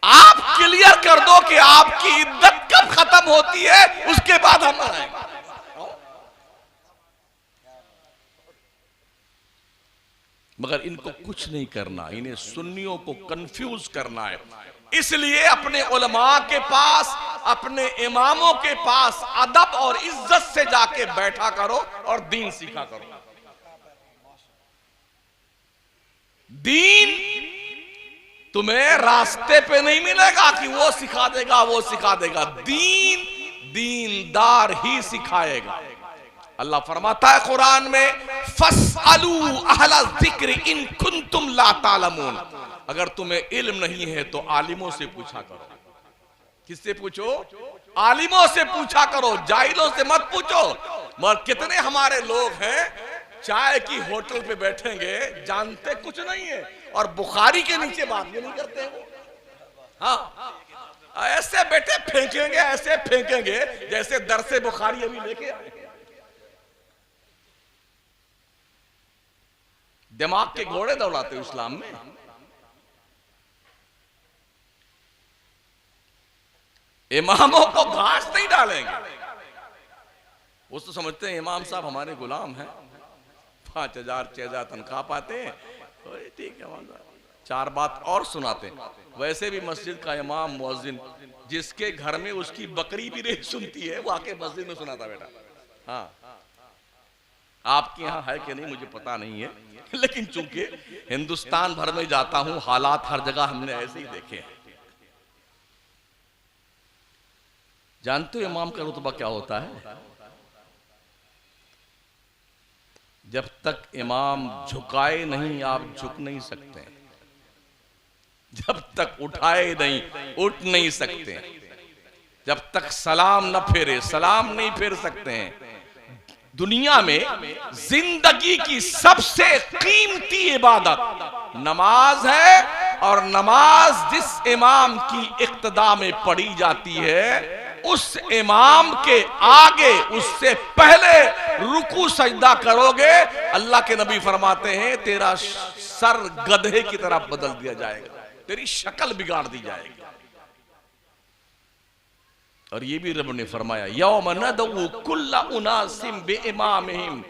आप क्लियर कर दो कि आपकी इद्दत कब खत्म होती है, उसके बाद हम आएंगे। मगर इनको कुछ नहीं करना, इन्हें सुन्नियों को कंफ्यूज करना है। इसलिए अपने उलमा के पास अपने इमामों के पास अदब और इज्जत से जाके बैठा करो और दीन सीखा करो। दीन तुम्हें रास्ते पे नहीं मिलेगा कि वो सिखा देगा वो सिखा देगा, दीन दीनदार ही सिखाएगा। अल्लाह फरमाता है कुरान में, फस्अलू अहला ज़िक्र इन कुंतुम ला तालमून, अगर तुम्हें इल्म नहीं है तो आलिमों से पूछा करो। किससे पूछो? आलिमों से पूछा करो, जाहिलों से मत पूछो। मगर कितने हमारे लोग हैं चाय की होटल पे बैठेंगे, जानते कुछ नहीं है और बुखारी के नीचे बात भी नहीं करते हैं। हाँ, ऐसे बैठे फेंकेंगे, ऐसे फेंकेंगे जैसे दरसे बुखारी अभी लेके आए। दिमाग के घोड़े दौड़ाते हो इस्लाम में। इमामों को घास नहीं डालेंगे। वो तो समझते हैं इमाम साहब हमारे गुलाम हैं, 5,000 6,000 तनख्वाह पाते हैं, ठीक है। 4 बात और सुनाते हैं। वैसे भी मस्जिद का इमाम मुअज्जिन जिसके घर में उसकी बकरी भी नहीं सुनती है वो आके मस्जिद में सुनाता बेटा। हाँ, आपके यहाँ है कि नहीं मुझे पता नहीं है, लेकिन चूंकि हिंदुस्तान भर में जाता हूं, हालात हर जगह हमने ऐसे ही देखे हैं। जानते हो इमाम का रुतबा क्या होता है? जब तक इमाम झुकाए नहीं आप झुक नहीं सकते, जब तक उठाए नहीं उठ नहीं सकते, जब तक सलाम न फेरे सलाम नहीं फेर सकते हैं। दुनिया में जिंदगी की सबसे कीमती इबादत नमाज है, और नमाज जिस इमाम की इक्तदा में पढ़ी जाती है उस इमाम के आगे उससे पहले रुकू सजदा करोगे, अल्लाह के नबी फरमाते हैं तेरा सर गधे की तरह बदल दिया जाएगा, तेरी शक्ल बिगाड़ दी जाएगी। और ये भी रब ने फरमाया, यौम नदउ कुल्ला उनासिम बिइमामिहिम,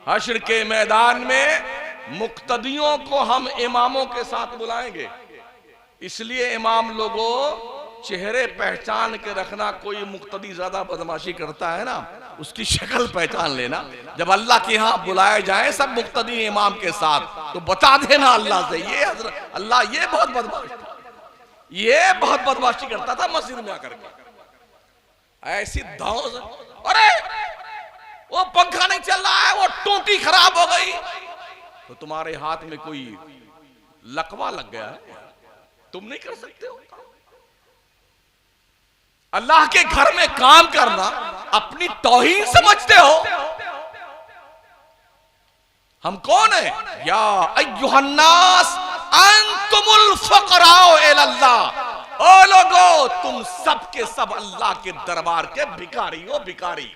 हश्र के मैदान में मुक्तदियों को हम इमामों के साथ बुलाएंगे। इसलिए इमाम लोगों चेहरे पहचान के रखना, कोई मुक्तदी ज्यादा बदमाशी करता है ना उसकी शक्ल पहचान लेना। जब अल्लाह के यहाँ बुलाए जाए सब मुक्तदी इमाम के साथ तो बता देना अल्लाह से, ये अल्लाह ये बहुत बदमाश था, ये बहुत बदमाशी करता था मस्जिद में आकर के। ऐसी दाव, अरे वो पंखा नहीं चल रहा है, वो टोटी खराब हो गई, तो तुम्हारे हाथ में कोई लकवा लग गया है, तुम नहीं कर सकते हो। अल्लाह के घर में काम करना अपनी तौहीन समझते हो। हम कौन है? या अय्युहन्नास अंतुमुल फकराओ इलल्लाह, ओ लोगो तुम सब के सब अल्लाह के दरबार के भिखारी हो, भिखारी।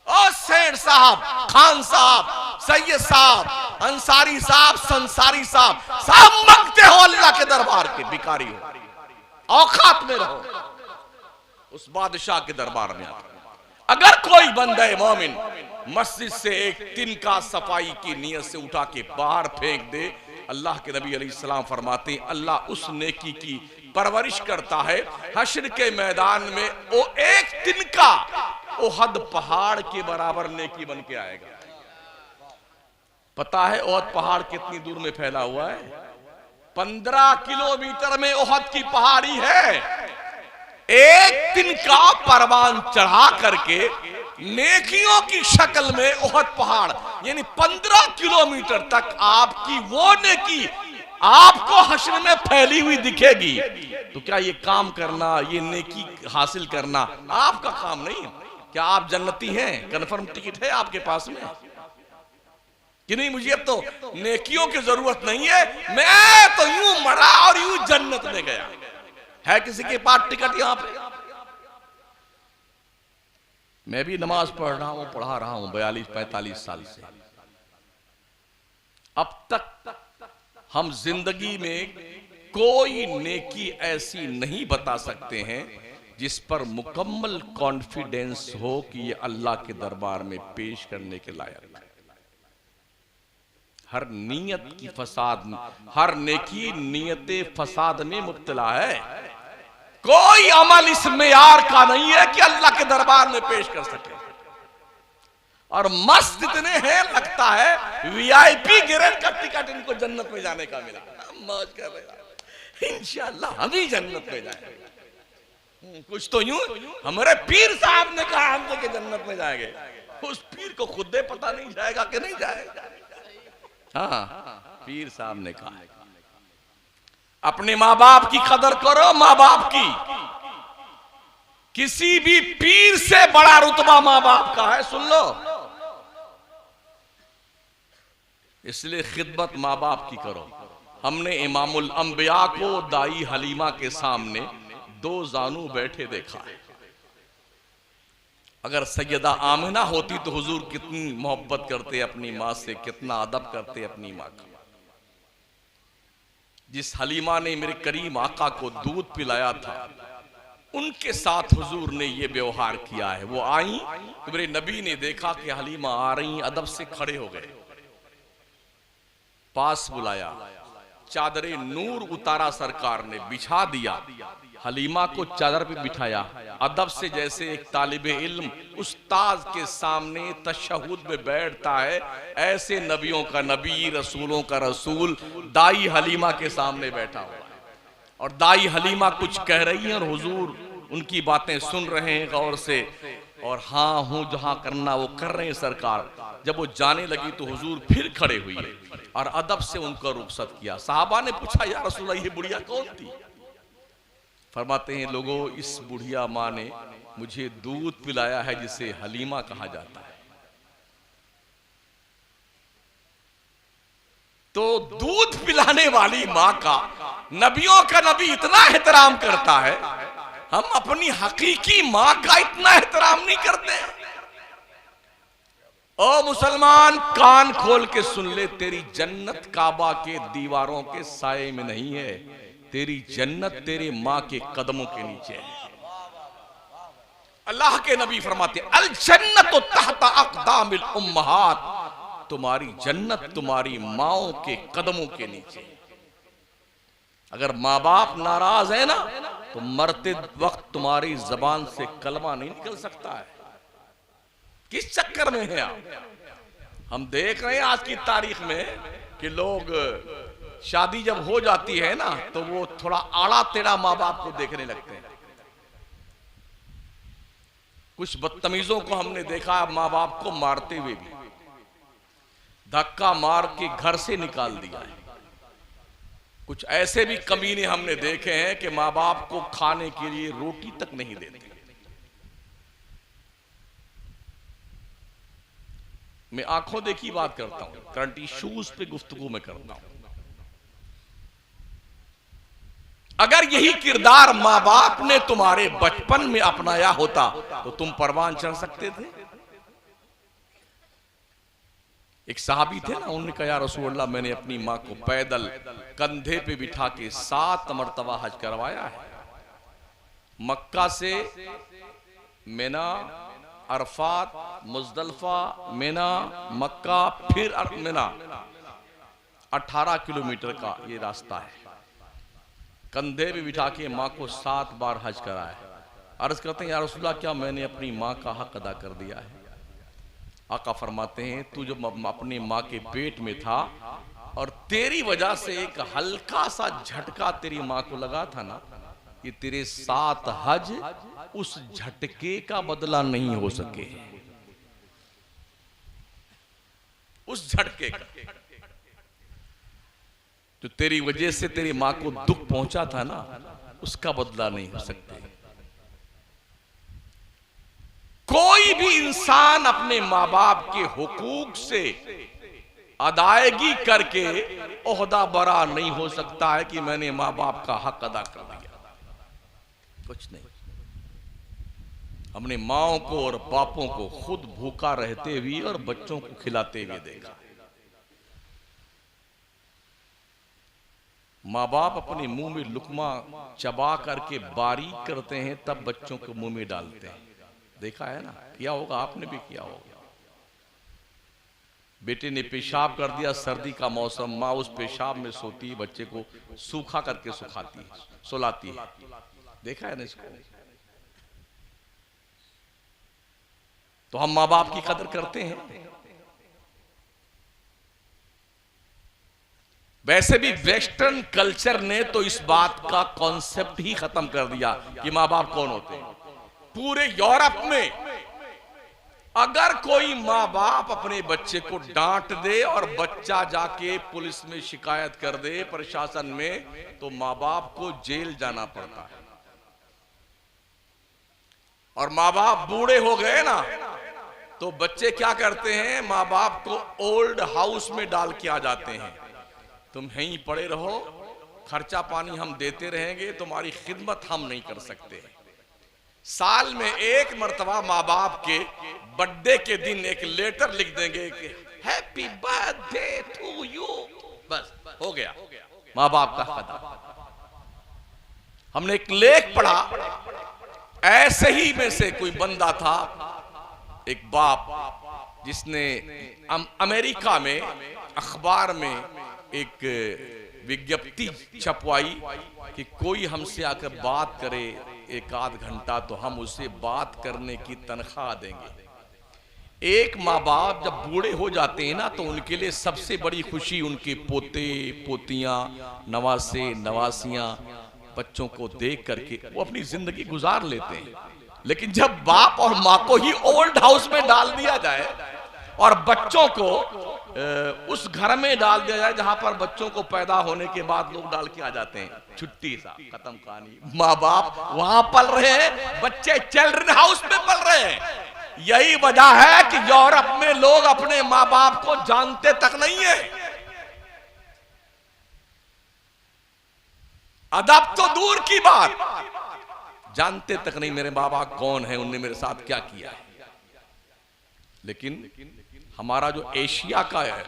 ओ सेठ साहब, खान साहब, सैयद साहब, अंसारी साहब, संसारी साहब, सब मांगते हो अल्लाह के दरबार के, भिखारी हो। औकात में रहो उस बादशाह के दरबार में। अगर कोई बंदा मोमिन मस्जिद से एक तिनका सफाई की नियत से उठा के बाहर फेंक दे, अल्लाह के नबी अलैहिस्सलाम फरमाते हैं अल्लाह उस नेकी की परवरिश करता है। हश्र के मैदान में वो एक तिनका ओहद पहाड़ के बराबर नेकी बन के आएगा। पता है ओहद पहाड़ कितनी दूर में फैला हुआ है? 15 किलोमीटर में ओहद की पहाड़ी है। एक तिनका परवान चढ़ा करके नेकियों की शक्ल में ओहद पहाड़, यानी 15 किलोमीटर तक आपकी वो नेकी आपको हश्र में फैली हुई दिखेगी। तो क्या ये काम करना, ये नेकी हासिल करना आपका काम नहीं है? क्या आप जन्नती हैं? कन्फर्म टिकट है आपके पास में कि नहीं? मुझे अब तो नेकियों की जरूरत नहीं है, मैं तो यूं मरा और यूं जन्नत में गया। है किसी के पास टिकट यहां पे? मैं भी नमाज पढ़ रहा हूं, पढ़ा रहा हूं 42-45 साल से। अब तक हम जिंदगी में कोई नेकी ऐसी नहीं बता सकते हैं जिस पर मुकम्मल कॉन्फिडेंस हो कि ये अल्लाह के दरबार में पेश करने के लायक है। हर नीयत की फसाद, हर नेकी नीयत फसाद में मुब्तला है। कोई अमल इस मेयार का नहीं है कि अल्लाह के दरबार में पेश कर सके। और मस्त इतने हैं, लगता है वीआईपी ग्रेड का टिकट इनको जन्नत में जाने का मिला। मौज कर रहे, इंशाअल्लाह हम ही जन्नत में जाएंगे। कुछ तो यूं हमारे पीर साहब ने कहा हम तो जन्नत में जाएंगे, उस पीर को खुद दे पता नहीं जाएगा कि नहीं जाएगा। हाँ, पीर साहब ने कहा अपने माँ बाप की कदर करो। माँ बाप की, किसी भी पीर से बड़ा रुतबा माँ बाप का है, सुन लो। इसलिए खिदमत माँ बाप की करो। हमने इमामुल अंबिया को दाई हलीमा के सामने दो जानू बैठे देखा है। अगर सैयदा आमिना होती तो हुजूर कितनी मोहब्बत करते अपनी माँ से, कितना अदब करते अपनी माँ का। जिस हलीमा ने मेरे करीम आका को दूध पिलाया था, उनके साथ हुजूर ने ये व्यवहार किया है। वो आई तो मेरे नबी ने देखा कि हलीमा आ रही, अदब से खड़े हो गए, पास बुलाया, चादरे नूर उतारा, सरकार ने बिछा दिया, हलीमा को चादर पे बिठाया, अदब से जैसे एक तालिबे इल्म उस्ताद के सामने तशहुद में बैठता है, ऐसे नबियों का नबी, रसूलों का रसूल दाई हलीमा के सामने बैठा हुआ है। और दाई हलीमा कुछ कह रही है और हुजूर उनकी बातें सुन रहे हैं गौर से, और हाँ हूं जहां करना वो कर रहे हैं सरकार। जब वो जाने लगी तो हुजूर फिर खड़े हुई और अदब से उनका रुखसत किया। साहबा ने पूछा या रसूल ये बुढ़िया कौन थी? फरमाते हैं लोगों, इस बुढ़िया माँ ने मुझे दूध पिलाया है जिसे हलीमा कहा जाता है। तो दूध पिलाने वाली माँ का नबियों का नबी इतना एहतराम करता है, हम अपनी हकीकी माँ का इतना एहतराम नहीं करते। ओ मुसलमान, कान खोल के सुन ले, तेरी जन्नत काबा के दीवारों के साये में नहीं है, तेरी जन्नत तेरे माँ के कदमों के नीचे है। अल्लाह के नबी फरमाते अल जन्नत तहत अक़दामिल उम्महात, तुम्हारी जन्नत तुम्हारी माओ के कदमों के नीचे। अगर माँ बाप नाराज है ना तो मरते वक्त तुम्हारी जबान से कलमा नहीं निकल सकता है। किस चक्कर में है आप? हम देख रहे हैं आज की तारीख में कि लोग शादी जब हो जाती है ना तो वो थोड़ा आड़ा टेढ़ा माँ बाप को देखने लगते हैं। कुछ बदतमीजों को हमने देखा माँ बाप को मारते हुए भी, धक्का मार के घर से निकाल दिया है। कुछ ऐसे भी कमीने हमने देखे हैं कि माँ बाप को खाने के लिए रोटी तक नहीं देते। मैं आंखों देखी बात करता हूं, करंट इश्यूज पे गुफ्तगू में करता हूं। अगर यही किरदार माँ बाप ने तुम्हारे बचपन में अपनाया होता तो तुम परवान चढ़ सकते थे। एक साहबी थे ना, उन्होंने कहा या रसूल अल्लाह, मैंने अपनी माँ को पैदल कंधे पे बिठा के 7 मरतबा हज करवाया है। मक्का से मिना, अरफात, मुजदलफा, मिना, मक्का, फिर मिना, 18 किलोमीटर का ये रास्ता है। कंधे पे बिठा के माँ को 7 बार हज कराया है। अर्ज करते हैं या रसूल अल्लाह, क्या मैंने अपनी माँ का हक अदा कर दिया है? आका फरमाते हैं तू जब अपनी माँ के पेट में था और तेरी वजह से एक हल्का सा झटका तेरी माँ को लगा था ना, ये तेरे 7 हज उस झटके का बदला नहीं हो सके। उस झटके का जो तेरी वजह से तेरी माँ को दुख पहुंचा था ना, उसका बदला नहीं हो सकते। कोई भी इंसान अपने माँ बाप के हुकूक से अदायगी करके ओहदा बरा नहीं हो सकता है कि मैंने माँ बाप का हक अदा कर दिया। कुछ नहीं। हमने माओं को और बापों को खुद भूखा रहते हुए और बच्चों को खिलाते हुए देखा। माँ बाप अपने मुंह में लुकमा चबा करके बारीक करते हैं, तब बच्चों को मुंह में डालते हैं। देखा है ना, किया होगा, आपने भी किया होगा। बेटे ने पेशाब कर दिया, सर्दी का मौसम, माँ उस पेशाब में सोती है, बच्चे को सूखा करके सुखाती है, सुलाती है। देखा है ना इसको? तो हम माँ बाप की कदर करते हैं। वैसे भी वेस्टर्न कल्चर ने तो इस बात का कॉन्सेप्ट ही खत्म कर दिया कि माँ बाप कौन होते हैं। पूरे यूरोप में अगर कोई माँ बाप अपने बच्चे को डांट दे और बच्चा जाके पुलिस में शिकायत कर दे, प्रशासन में, तो माँ बाप को जेल जाना पड़ता है। और माँ बाप बूढ़े हो गए ना, तो बच्चे क्या करते हैं, माँ बाप को ओल्ड हाउस में डाल के आ जाते हैं। तुम यहीं पड़े रहो, खर्चा पानी हम देते रहेंगे, तुम्हारी खिदमत हम नहीं कर सकते। साल में एक मर्तबा माँ बाप के बर्थडे के दिन एक लेटर लिख देंगे कि हैप्पी बर्थडे टू यू, बस हो गया माँ बाप का खत्म। हमने एक लेख पढ़ा, ऐसे ही में से कोई बंदा था, एक बाप जिसने अमेरिका में अखबार में एक विज्ञप्ति छपवाई कि कोई हमसे आकर बात करे एक आध घंटा तो हम उसे बात करने की तनख्वाह देंगे। एक माँ बाप जब बूढ़े हो जाते हैं ना, तो उनके लिए सबसे बड़ी खुशी उनके पोते पोतियां, नवासे नवासियां, बच्चों को देख करके वो अपनी जिंदगी गुजार लेते हैं। लेकिन जब बाप और माँ को ही ओल्ड हाउस में डाल दिया जाए और बच्चों को उस घर में डाल दिया जाए जहां पर बच्चों को पैदा होने के बाद लोग डाल के आ जाते हैं, छुट्टी सा खत्म कहानी। माँ बाप वहां पल रहे हैं, बच्चे चिल्ड्रन हाउस में पल रहे हैं। यही वजह है कि यूरोप में लोग अपने माँ बाप को जानते तक नहीं है। अदब तो दूर की बात, जानते तक नहीं मेरे माँ बाप कौन है, उनने मेरे साथ क्या किया है। लेकिन हमारा जो एशिया का है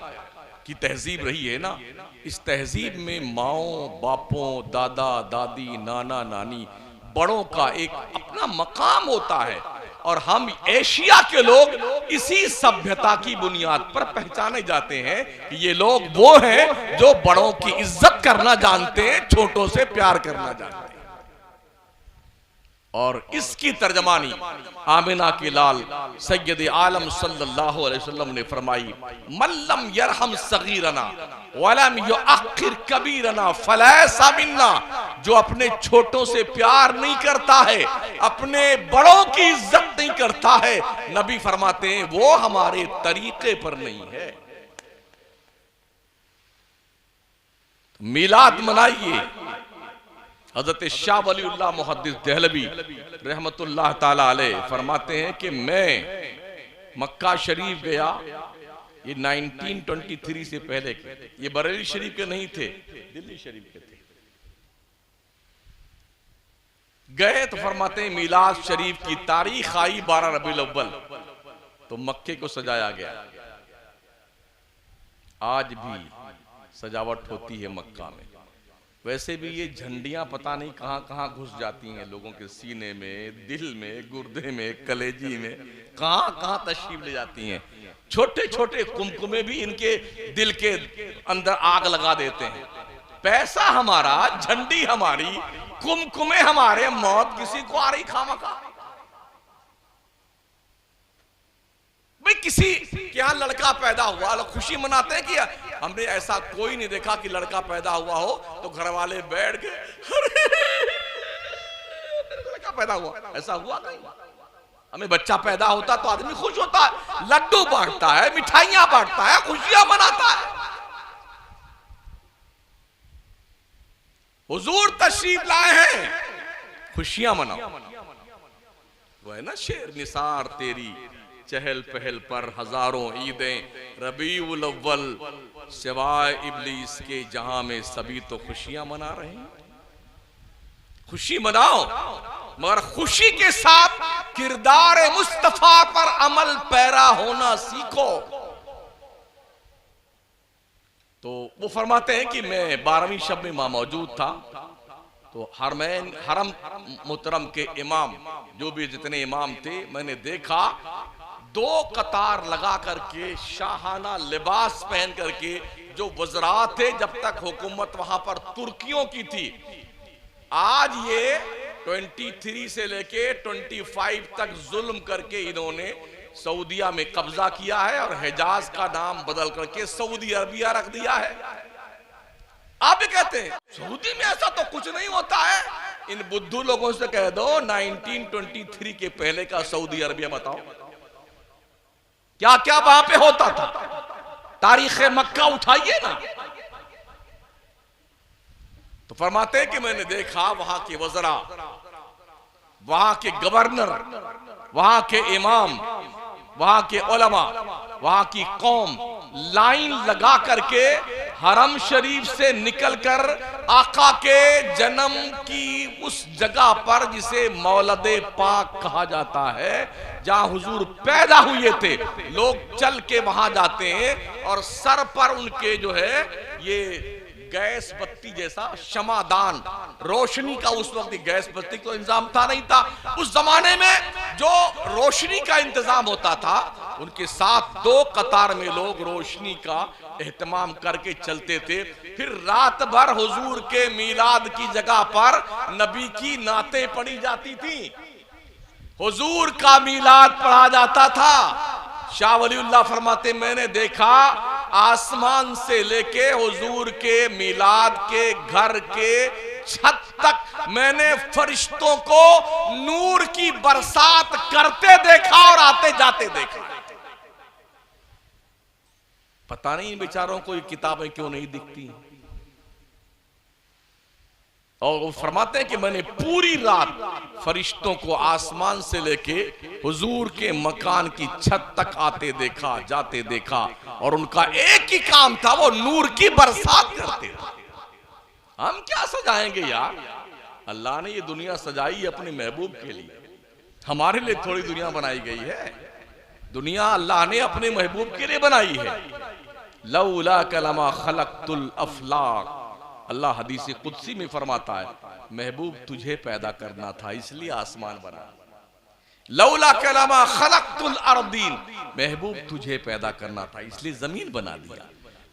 की तहजीब रही है ना, इस तहजीब में माओ बापों, दादा दादी, नाना नानी, बड़ों का एक अपना मकाम होता है। और हम एशिया के लोग इसी सभ्यता की बुनियाद पर पहचाने जाते हैं कि ये लोग वो हैं जो बड़ों की इज्जत करना जानते हैं, छोटों से प्यार करना जानते हैं। और इसकी तर्जमानी आमिना के लाल सैयद आलम सल्लल्लाहु अलैहि वसल्लम ने फरमाई, मल्लम यरहम सगीरना वलम युअक्खिर कबीरना फलैसा मिन्ना। जो अपने छोटों से प्यार नहीं करता है, अपने बड़ों की इज्जत नहीं करता है, नबी फरमाते हैं वो हमारे तरीके पर नहीं है। मिलाद मनाइए। हजरत शाह वलीउल्लाह मुहद्दिस देहलवी रहमतुल्लाह ताला अलैह फरमाते हैं कि मैं मक्का शरीफ गया, ये 1923 से पहले के, ये बरेली शरीफ के नहीं थे, दिल्ली शरीफ के थे। गए तो फरमाते हैं मिलाद शरीफ की तारीख आई 12 रबीउल अव्वल, तो मक्के को सजाया गया। आज भी सजावट होती है मक्का में। वैसे भी ये झंडियां पता नहीं कहां कहां घुस जाती हैं लोगों के सीने में, दिल में, गुर्दे में, कलेजी में, कहां कहां तशरीफ ले जाती हैं। छोटे छोटे कुमकुमे भी इनके दिल के अंदर आग लगा देते हैं। पैसा हमारा, झंडी हमारी, कुमकुमे हमारे, मौत किसी को आ रही खामखा। भाई किसी के यहाँ लड़का पैदा हुआ, लोग खुशी मनाते हैं कि हमने ऐसा कोई नहीं देखा कि लड़का पैदा हुआ हो तो घर वाले बैठ के लड़का पैदा हुआ, ऐसा हुआ नहीं। हमें बच्चा पैदा होता तो आदमी खुश होता है, लड्डू बांटता है, मिठाइयां बांटता है, खुशियां मनाता है। हुजूर तशरीफ लाए हैं, खुशियां मनाओ। वो है ना शेर, निसार तेरी चहल पहल पर हजारों ईदें, रबीउल अव्वल सिवाय इब्लीस के जहां में सभी तो खुशियां मना रहे हैं। खुशी मनाओ, मगर खुशी के साथ किरदार मुस्तफा पर अमल पैरा होना सीखो। तो वो फरमाते हैं कि मैं 12वीं शब में वहां मौजूद था, तो हरम मुहतरम के इमाम, जो भी जितने इमाम थे, मैंने देखा 2 कतार लगा करके शाहाना लिबास पहन करके जो वज़रा थे, जब तक हुकूमत वहां पर तुर्कियों की थी, आज ये 23 से लेके 25 तक जुल्म करके इन्होंने सऊदिया में कब्जा किया है और हिजाज का नाम बदल करके सऊदी अरबिया रख दिया है। आप भी कहते हैं सऊदी में ऐसा तो कुछ नहीं होता है। इन बुद्धू लोगों से कह दो 1923 के पहले का सऊदी अरबिया बताओ, क्या क्या वहां पे होता था। तारीख मक्का उठाइए ना, तो फरमाते हैं कि मैंने देखा वहां के वज़रा, वहां के गवर्नर, वहां के इमाम, वहां के उलमा, वहां की कौम लाइन लगा करके हरम शरीफ से निकलकर आका के जन्म की उस जगह पर जिसे मौलदे पाक कहा जाता है, जहां हुजूर पैदा हुए थे, लोग चल के वहां जाते हैं और सर पर उनके जो है ये गैस बत्ती जैसा शमादान रोशनी का, उस वक्त गैस बत्ती का इंतजाम था नहीं था। उस जमाने में जो रोशनी का इंतजाम होता था, उनके साथ 2 कतार में लोग रोशनी का एहतमाम करके चलते थे। फिर रात भर हुजूर के मीलाद की जगह पर नबी की नातें पढ़ी जाती थी, हुजूर का मीलाद पढ़ा जाता था। शाह वलीउल्लाह फरमाते मैंने देखा आसमान से लेके हुजूर के मीलाद के घर के छत तक मैंने फरिश्तों को नूर की बरसात करते देखा और आते जाते देखा। पता नहीं इन बेचारों को ये किताबें क्यों नहीं दिखती। और वो फरमाते हैं कि मैंने पूरी रात फरिश्तों को आसमान से लेके हुजूर के मकान की छत तक आते देखा, जाते देखा, और उनका एक ही काम था, वो नूर की बरसात करते थे। हम क्या सजाएंगे यार, अल्लाह ने ये दुनिया सजाई अपने महबूब के लिए, हमारे लिए थोड़ी दुनिया बनाई गई है। दुनिया अल्लाह ने अपने महबूब के लिए बनाई है। लौला कलमा खलक़तुल अफलाक, अल्लाह हदीस कुदसी में फरमाता है महबूब तुझे पैदा करना था इसलिए आसमान बना। लौला कलमा खलक़तुल अर्दीन, महबूब तुझे पैदा करना था इसलिए जमीन बना दिया।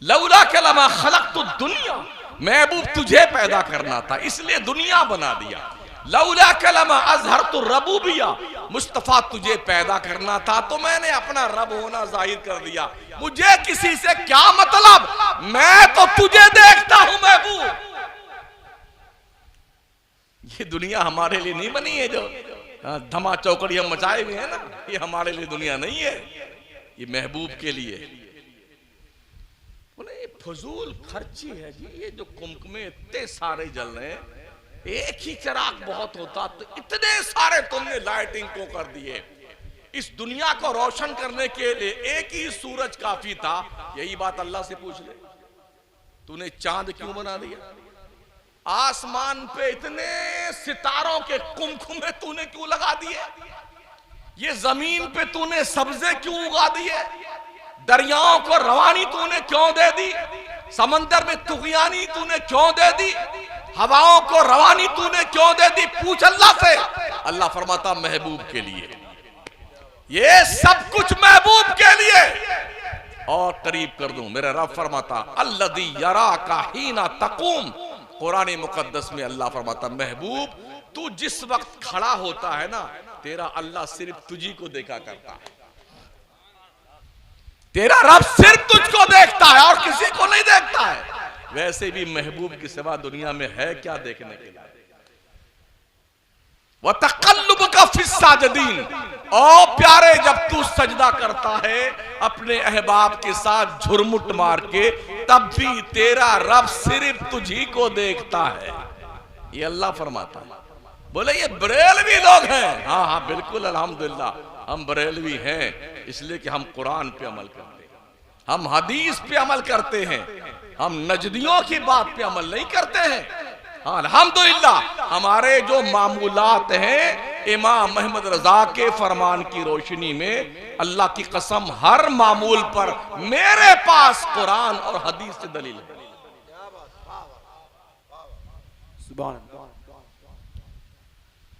लौला कलमा खलक़तुद दुनिया, महबूब तुझे पैदा करना था इसलिए दुनिया बना दिया। लौला कलमा अज़हरतु रबूबिया, मुस्तफा तुझे पैदा करना था तो मैंने अपना रब होना जाहिर कर दिया। मुझे किसी से क्या मतलब, मैं तो तुझे देखता हूं महबूब। ये दुनिया हमारे लिए नहीं बनी है, जो धमा चौकड़ी हम मचाए हुए हैं ना, ये हमारे लिए दुनिया नहीं है, ये महबूब के लिए। बोले फजूल खर्ची है जी, ये जो कुमकुमे इतने सारे जल रहे हैं, एक ही चिराग बहुत होता तो इतने सारे तुमने लाइटिंग को कर दिए। इस दुनिया को रोशन करने के लिए एक ही सूरज काफी था। यही बात अल्लाह से पूछ ले, तूने चांद क्यों बना दिया? आसमान पे इतने सितारों के कुमकुमे तूने क्यों लगा दिए? ये जमीन पे तूने सब्जे क्यों उगा दिए? दरियाओं को रवानी तूने क्यों दे दी? समंदर में तुगयानी तूने क्यों दे दी? हवाओं को रवानी तूने क्यों दे दी? पूछ अल्लाह से। अल्लाह फरमाता महबूब के लिए, ये सब कुछ महबूब के लिए। और करीब कर दूं, मेरा रब फरमाता अल्लज़ी यराका हीना तक़ूम, कुरान मुकद्दस में अल्लाह फरमाता महबूब तू जिस वक्त खड़ा होता है ना, तेरा अल्लाह सिर्फ तुझी को देखा करता है। तेरा रब सिर्फ तुझको देखता है और किसी को नहीं देखता है। वैसे भी महबूब के सिवा दुनिया में है क्या देखने के लिए? व तक़ल्लुबका फ़िस्साजिदीन, ओ प्यारे जब तू सजदा करता है अपने अहबाब के साथ झुरमुट मार के, तब भी तेरा रब सिर्फ तुझी को देखता है। ये अल्लाह फरमाता है। बोले ये बरेलवी लोग हैं। हाँ हाँ बिल्कुल अल्हम्दुलिल्लाह हम बरेलवी हैं, इसलिए कि हम कुरान पे अमल करते हैं, हम हदीस पे अमल करते हैं, हम नजदियों की बात पे अमल नहीं करते हैं। हाँ अल्हम्दुलिल्लाह हमारे जो मामूलात हैं इमाम अहमद रजा के फरमान की रोशनी में, अल्लाह की कसम हर मामूल पर मेरे पास कुरान और हदीस से दलील है।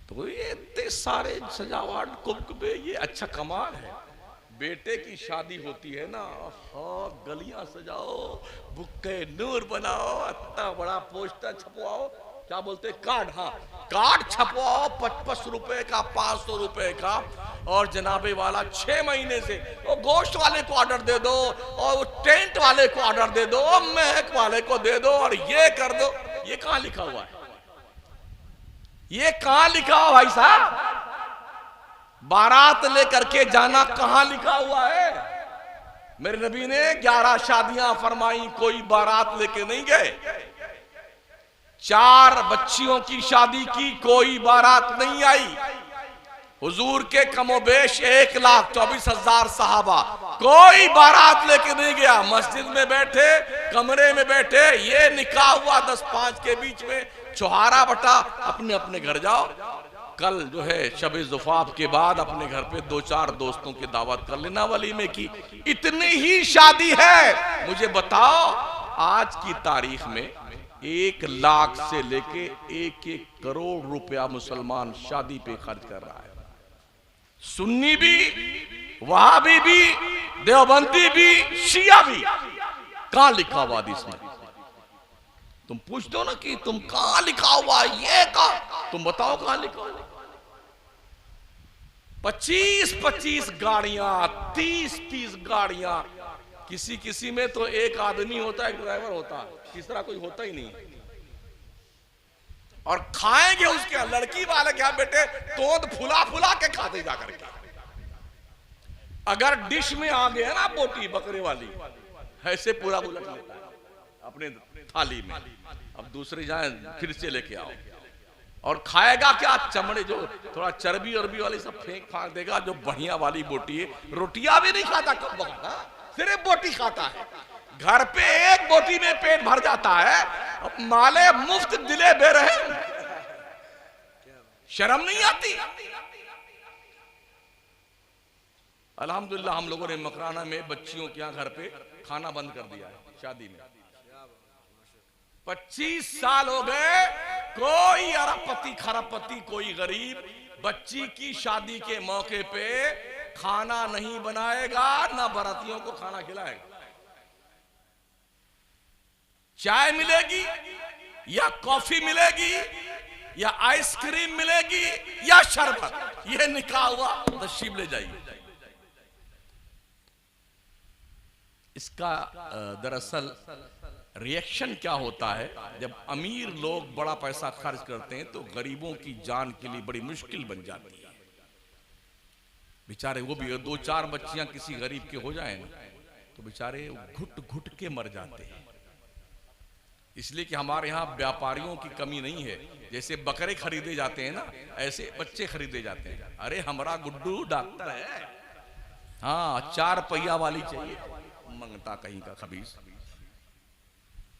तो ये इतने सारे सजावट कुमकुमे, ये अच्छा कमाल है। बेटे की शादी होती है ना, हाँ गलियां सजाओ, बुक्के नूर बनाओ, इतना बड़ा पोस्टर छपवाओ, क्या बोलते, कार्ड। हाँ, कार्ड छपवाओ 55 रुपए का, 500 रुपए का, और जनाबे वाला 6 महीने से वो गोश्त वाले को ऑर्डर दे दो, और वो टेंट वाले को ऑर्डर दे दो, महक वाले को दे दो, और ये कर दो। ये कहां लिखा हुआ है? ये कहां लिखा हुआ भाई साहब? बारात लेकर के जाना कहां लिखा हुआ है? मेरे नबी ने 11 शादियां फरमाई, कोई बारात लेके नहीं गए। 4 बच्चियों की शादी की, कोई बारात नहीं आई। हुजूर के कमोबेश 1,24,000 सहाबा, कोई बारात लेके नहीं गया। मस्जिद में बैठे, कमरे में बैठे, ये निकाह हुआ 10-5 के बीच में, चौहारा बटा, अपने अपने घर जाओ। कल जो है शब-ए ज़ुफ़ाफ के बाद अपने घर पे 2-4 दोस्तों की दावत कर लेना वलीमे की। इतनी ही शादी है। मुझे बताओ, आज की तारीख में 1 लाख से लेके 1-1 करोड़ रुपया मुसलमान शादी पे खर्च कर रहा है। सुन्नी भी, वहाबी भी, देवबंदी भी, शिया भी। कहां लिखा हुआ हदीस में? तुम पूछ दो ना कि तुम कहां लिखा हुआ, ये कहां, तुम बताओ कहां लिखा हुआ। 25-25 गाड़ियां, 30-30 गाड़ियां। किसी किसी में तो एक आदमी होता है, ड्राइवर होता है, तीसरा कोई होता ही नहीं। और खाएंगे उसके लड़की वाले क्या बेटे, तोंद फुला फुला के खाते जा करके। अगर डिश में आ गया ना बोटी बकरे वाली, ऐसे पूरा उलट लेता है अपने थाली में। अब दूसरे जाए फिर से लेके आओ, और खाएगा क्या? चमड़े, जो थोड़ा चर्बी अरबी वाली सब फेंक फांक देगा। जो बढ़िया वाली बोटी है, रोटियां भी नहीं खाता, कब बका सिर्फ बोटी खाता है। घर पे एक बोटी में पेट भर जाता है, अब माले मुफ्त दिले दे रहे, शर्म नहीं आती? अल्हम्दुलिल्लाह हम लोगों ने मकराना में बच्चियों के यहाँ घर पे खाना बंद कर दिया है शादी में। 25 साल हो गए, कोई अरबपति खरबपति, कोई गरीब बच्ची की शादी के मौके पे खाना नहीं बनाएगा, ना बारातियों को खाना खिलाएगा। चाय मिलेगी या कॉफी मिलेगी या आइसक्रीम मिलेगी या शरबत, ये निकाह हुआ, तशरीफ ले जाइए। इसका दरअसल रिएक्शन क्या होता है, जब अमीर लोग बड़ा पैसा खर्च करते हैं तो गरीबों की जान के लिए बड़ी मुश्किल बन जाती है। बेचारे वो भी 2-4 बच्चियां किसी गरीब के हो जाए ना, तो बेचारे घुट घुट के मर जाते हैं। इसलिए कि हमारे यहाँ व्यापारियों की कमी नहीं है। जैसे बकरे खरीदे जाते हैं ना, ऐसे बच्चे खरीदे जाते हैं। अरे हमारा गुड्डू डॉक्टर है, हाँ 4 पहिया वाली चाहिए, मंगता कहीं का खबीस।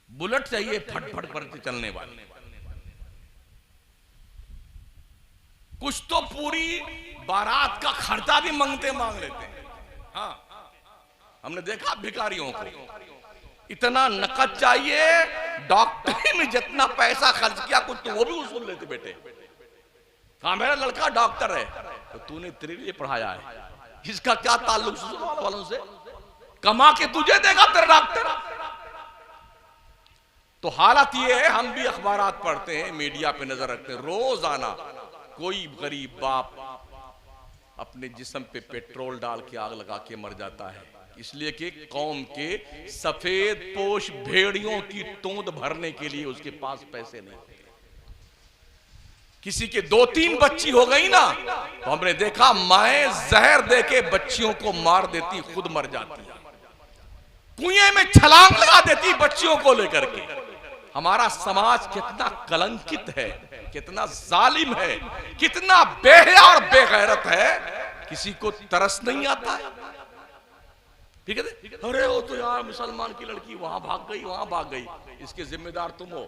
बुलेट चाहिए फटफट करके चलने वाली। कुछ तो पूरी बारात का खर्चा भी मांग लेते हैं। हाँ, हमने देखा भिखारियों को इतना नकद चाहिए, डॉक्टरी में जितना पैसा खर्च किया कुछ तो वो भी वसूल लेते बेटे। हाँ मेरा लड़का डॉक्टर है, तो तूने तेरे लिए पढ़ाया है, इसका क्या ताल्लुक ससुराल वालों से? कमा के तुझे देगा तेरा डॉक्टर। तो हालत ये है, हम भी अखबारात पढ़ते हैं, मीडिया पे नजर रखते हैं, रोजाना कोई गरीब बाप अपने जिस्म पे पेट्रोल डाल के आग लगा के मर जाता है, इसलिए कि कौम के सफेद पोश भेड़ियों की तोंद भरने के लिए उसके पास पैसे नहीं। किसी के 2-3 बच्ची हो गई ना, तो हमने देखा माएं जहर देके बच्चियों को मार देती, खुद मर जाती, कुएं में छलांग लगा देती बच्चियों को लेकर के। हमारा समाज कितना कलंकित है, कितना जालिम है, कितना बेहया और बेगैरत है, किसी को तरस नहीं आता है। ठीक है, अरे वो तो यार मुसलमान की लड़की वहां भाग गई, वहां भाग गई, इसके जिम्मेदार तुम हो।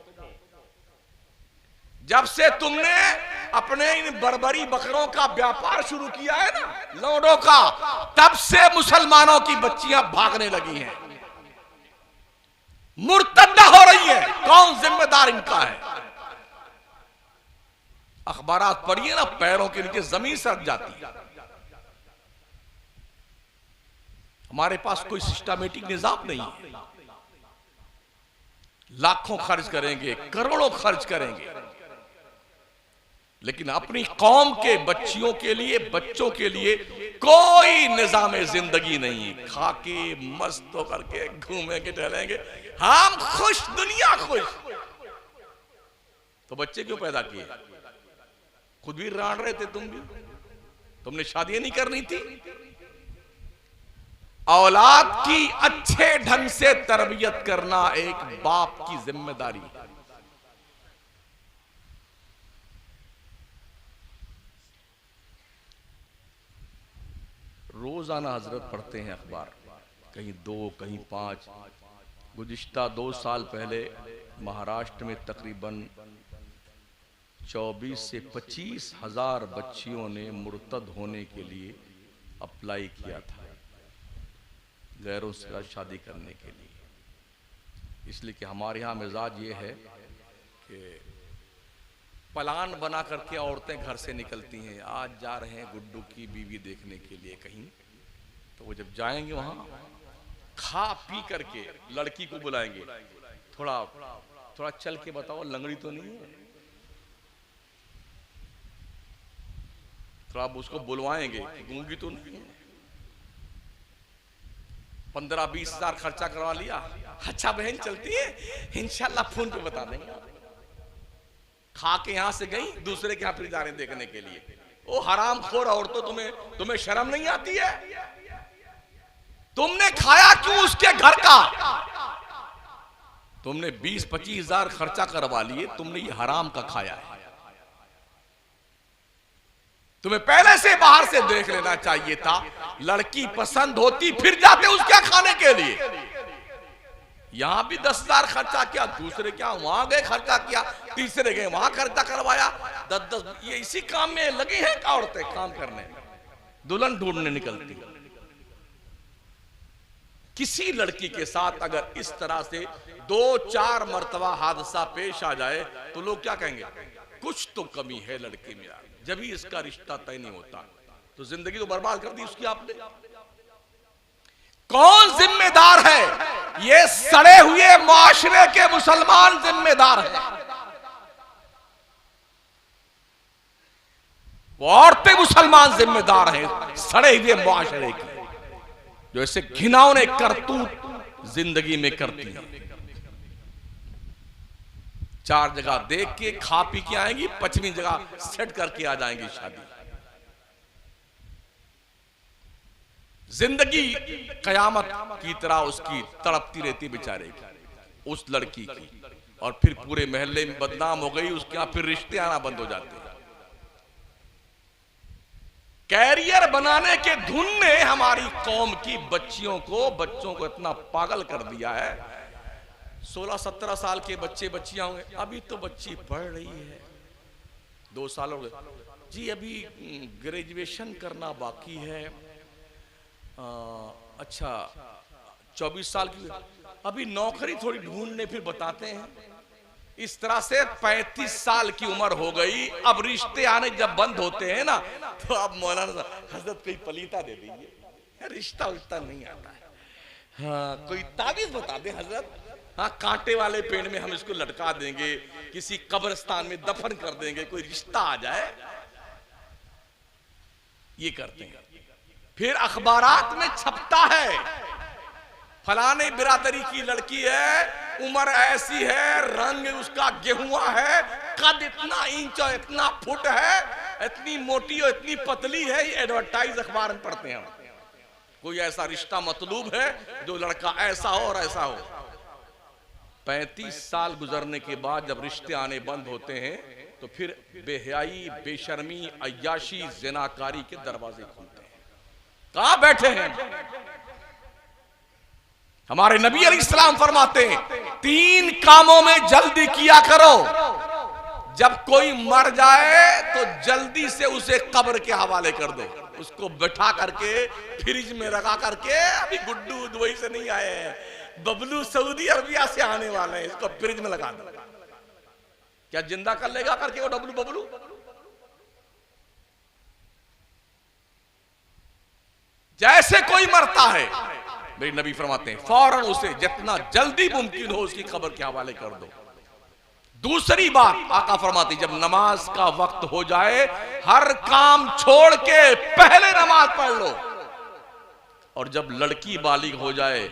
जब से तुमने अपने इन बर्बरी बकरों का व्यापार शुरू किया है ना, लौंडों का, तब से मुसलमानों की बच्चियां भागने लगी हैं, मुर्तद्दा हो रही है। कौन जिम्मेदार इनका है? अखबारात पढ़िए ना, पैरों के नीचे जमीन सरक जाती है। हमारे पास कोई सिस्टमेटिक निजाम नहीं है लाखों खर्च करेंगे, करोड़ों खर्च करेंगे, लेकिन अपनी कौम के बच्चियों के लिए, बच्चों के लिए कोई निजाम जिंदगी नहीं। खा के मस्त होकर के घूमेंगे, टहलेंगे, हम खुश, दुनिया खुश। तो बच्चे क्यों पैदा किए? खुद भी रान रहे थे, तुमने शादियां नहीं करनी थी। औलाद की अच्छे ढंग से तरबियत करना एक बाप की जिम्मेदारी है। रोजाना हजरत पढ़ते हैं अखबार, कहीं 2 कहीं 5। गुज़िश्ता 2 साल पहले महाराष्ट्र में तकरीबन 24 से 25 हजार बच्चियों ने मुर्तद होने के लिए अप्लाई किया था, गैरों से शादी करने के लिए। इसलिए कि हमारे यहाँ मिजाज ये है कि प्लान बना करके औरतें घर से निकलती हैं, आज जा रहे हैं गुड्डू की बीवी देखने के लिए कहीं, तो वो जब जाएंगे वहाँ खा पी करके लड़की को बुलाएंगे, थोड़ा चल के बताओ लंगड़ी तो नहीं है, थोड़ा उसको बुलवाएंगे कि गूंगी तो नहीं है। 15-20 हजार खर्चा करवा लिया, अच्छा बहन चलती है, इंशाल्लाह फोन पे बता देंगे। खा के यहां से गई, दूसरे के यहां फिर जा रहे देखने के लिए। ओ हरामखोर औरतों, तुम्हें शर्म नहीं आती है? तुमने खाया क्यों उसके घर का? तुमने 20-25 हजार खर्चा करवा लिए, तुमने ये हराम का खाया है। तुम्हें पहले से बाहर से देख लेना चाहिए था। लड़की पसंद होती फिर जाते उसके खाने के लिए। यहां भी 10 हजार खर्चा किया, दूसरे क्या वहां गए खर्चा किया, तीसरे गए वहां खर्चा करवाया। 10-10 ये इसी काम में लगी हैं औरतें, काम करने, दुल्हन ढूंढने निकलती। किसी लड़की के साथ अगर इस तरह से 2-4 मर्तबा हादसा पेश आ जाए तो लोग क्या कहेंगे? कुछ तो कमी है लड़की में, जब भी इसका रिश्ता तय नहीं होता तो जिंदगी तो बर्बाद कर दी उसकी आपने। कौन जिम्मेदार है? ये सड़े हुए माशरे के मुसलमान जिम्मेदार हैं। वो औरतें मुसलमान जिम्मेदार हैं सड़े हुए माशरे की, जो ऐसे घिनौने करतूत जिंदगी में करती हैं। 4 जगह देख के खा पी के आएंगी, 5वीं जगह सेट करके आ जाएंगी शादी। जिंदगी कयामत की तरह उसकी तड़पती रहती बेचारे की, उस लड़की की, और फिर पूरे मोहल्ले में बदनाम हो गई, उसके यहां फिर रिश्ते आना बंद हो जाते हैं। कैरियर बनाने के धुन ने हमारी कौम की बच्चियों को, बच्चों को इतना पागल कर दिया है। 16-17 साल के बच्चे बच्चियां होंगे, अभी तो बच्ची पढ़ रही है, 2 साल हो गए जी, अभी ग्रेजुएशन करना बाकी है। अच्छा 24 साल की, अभी नौकरी थोड़ी ढूंढने फिर बताते हैं। इस तरह से 35 साल की उम्र हो गई, अब रिश्ते आने जब बंद होते हैं ना, तो अब मौलाना हजरत कोई पलीता दे दीजिए, रिश्ता उश्ता नहीं आता है। हाँ, कोई ताबीज बता दे हजरत, हाँ कांटे वाले पेड़ में हम इसको लटका देंगे, किसी कब्रिस्तान में दफन कर देंगे, कोई रिश्ता आ जाए। ये करते हैं। फिर अखबारात में छपता है फलाने बिरादरी की लड़की है, उम्र ऐसी है, रंग उसका गेहुआ है, कद इतना इंच और इतना फुट है, इतनी मोटी और इतनी पतली है। ये एडवर्टाइज अखबार में पढ़ते हैं। कोई ऐसा रिश्ता मतलूब है जो लड़का ऐसा हो और ऐसा हो। 35 साल गुजरने के बाद जब रिश्ते आने बंद होते हैं तो फिर बेहयाई, बेशर्मी, अय्याशी, ज़िनाकारी के दरवाजे खुलते हैं। कहां बैठे हैं? हमारे नबी अलैहिस्सलाम फरमाते हैं 3 कामों में जल्दी किया करो। जब कोई मर जाए तो जल्दी से उसे कब्र के हवाले कर दो, उसको बैठा करके फ्रिज में रखा करके, अभी गुड्डू दुबई से नहीं आए हैं, बबलू सऊदी अरबिया से आने वाले हैं, इसको फ्रिज में लगा दो। क्या जिंदा कर लेगा करके वो डबलू बबलू? जैसे कोई मरता है मेरे नबी फरमाते हैं फौरन उसे जितना जल्दी मुमकिन हो उसकी खबर के हवाले कर दो। दूसरी बात आका फरमाती जब नमाज का वक्त हो जाए हर काम छोड़ के पहले नमाज पढ़ लो, और जब लड़की बालिग हो जाए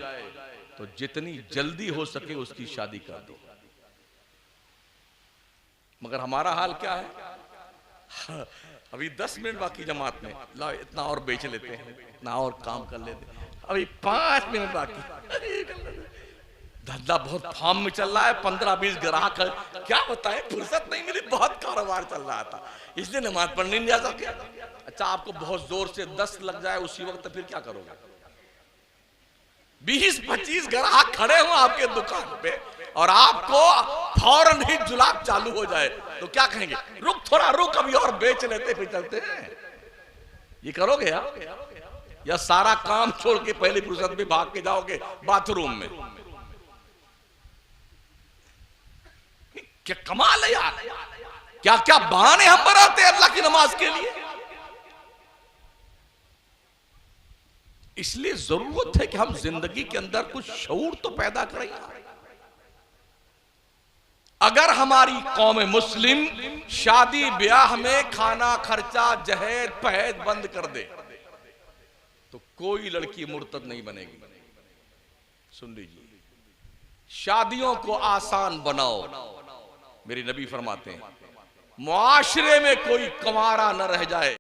तो जितनी जल्दी हो सके उसकी शादी कर दो। मगर हमारा हाल क्या है? अभी 10 मिनट बाकी जमात में, ला इतना और बेच लेते हैं, इतना और काम कर लेते हैं, अभी 5 मिनट बाकी, धंधा बहुत फार्म में चल रहा है, 15-20 ग्राहक है, क्या बताएं फुर्सत नहीं मिली, बहुत कारोबार चल रहा था इसलिए नमाज पढ़ने नहीं जा सके। अच्छा आपको बहुत जोर से 10 लग जाए उसी वक्त, फिर क्या करोगे? 20-25 ग्राहक खड़े हो आपके दुकान पे और आपको फौरन ही जुलाब चालू हो जाए तो क्या कहेंगे? रुक थोड़ा रुक, अभी और बेच लेते फिर चलते हैं। ये करोगे या सारा काम छोड़ के पहली फुर्सत में भाग के जाओगे बाथरूम में? क्या कमाल है यार, क्या क्या बहाने हम बनाते हैं अल्लाह की नमाज के लिए। इसलिए जरूरत है कि हम जिंदगी के अंदर कुछ शऊर तो पैदा करें। अगर हमारी कौम मुस्लिम शादी ब्याह में खाना खर्चा जहेज पहेज बंद कर दे तो कोई लड़की मुर्तद नहीं बनेगी। सुन लीजिए, शादियों को आसान बनाओ। मेरे नबी फरमाते हैं मुआशरे में कोई कंवारा न रह जाए।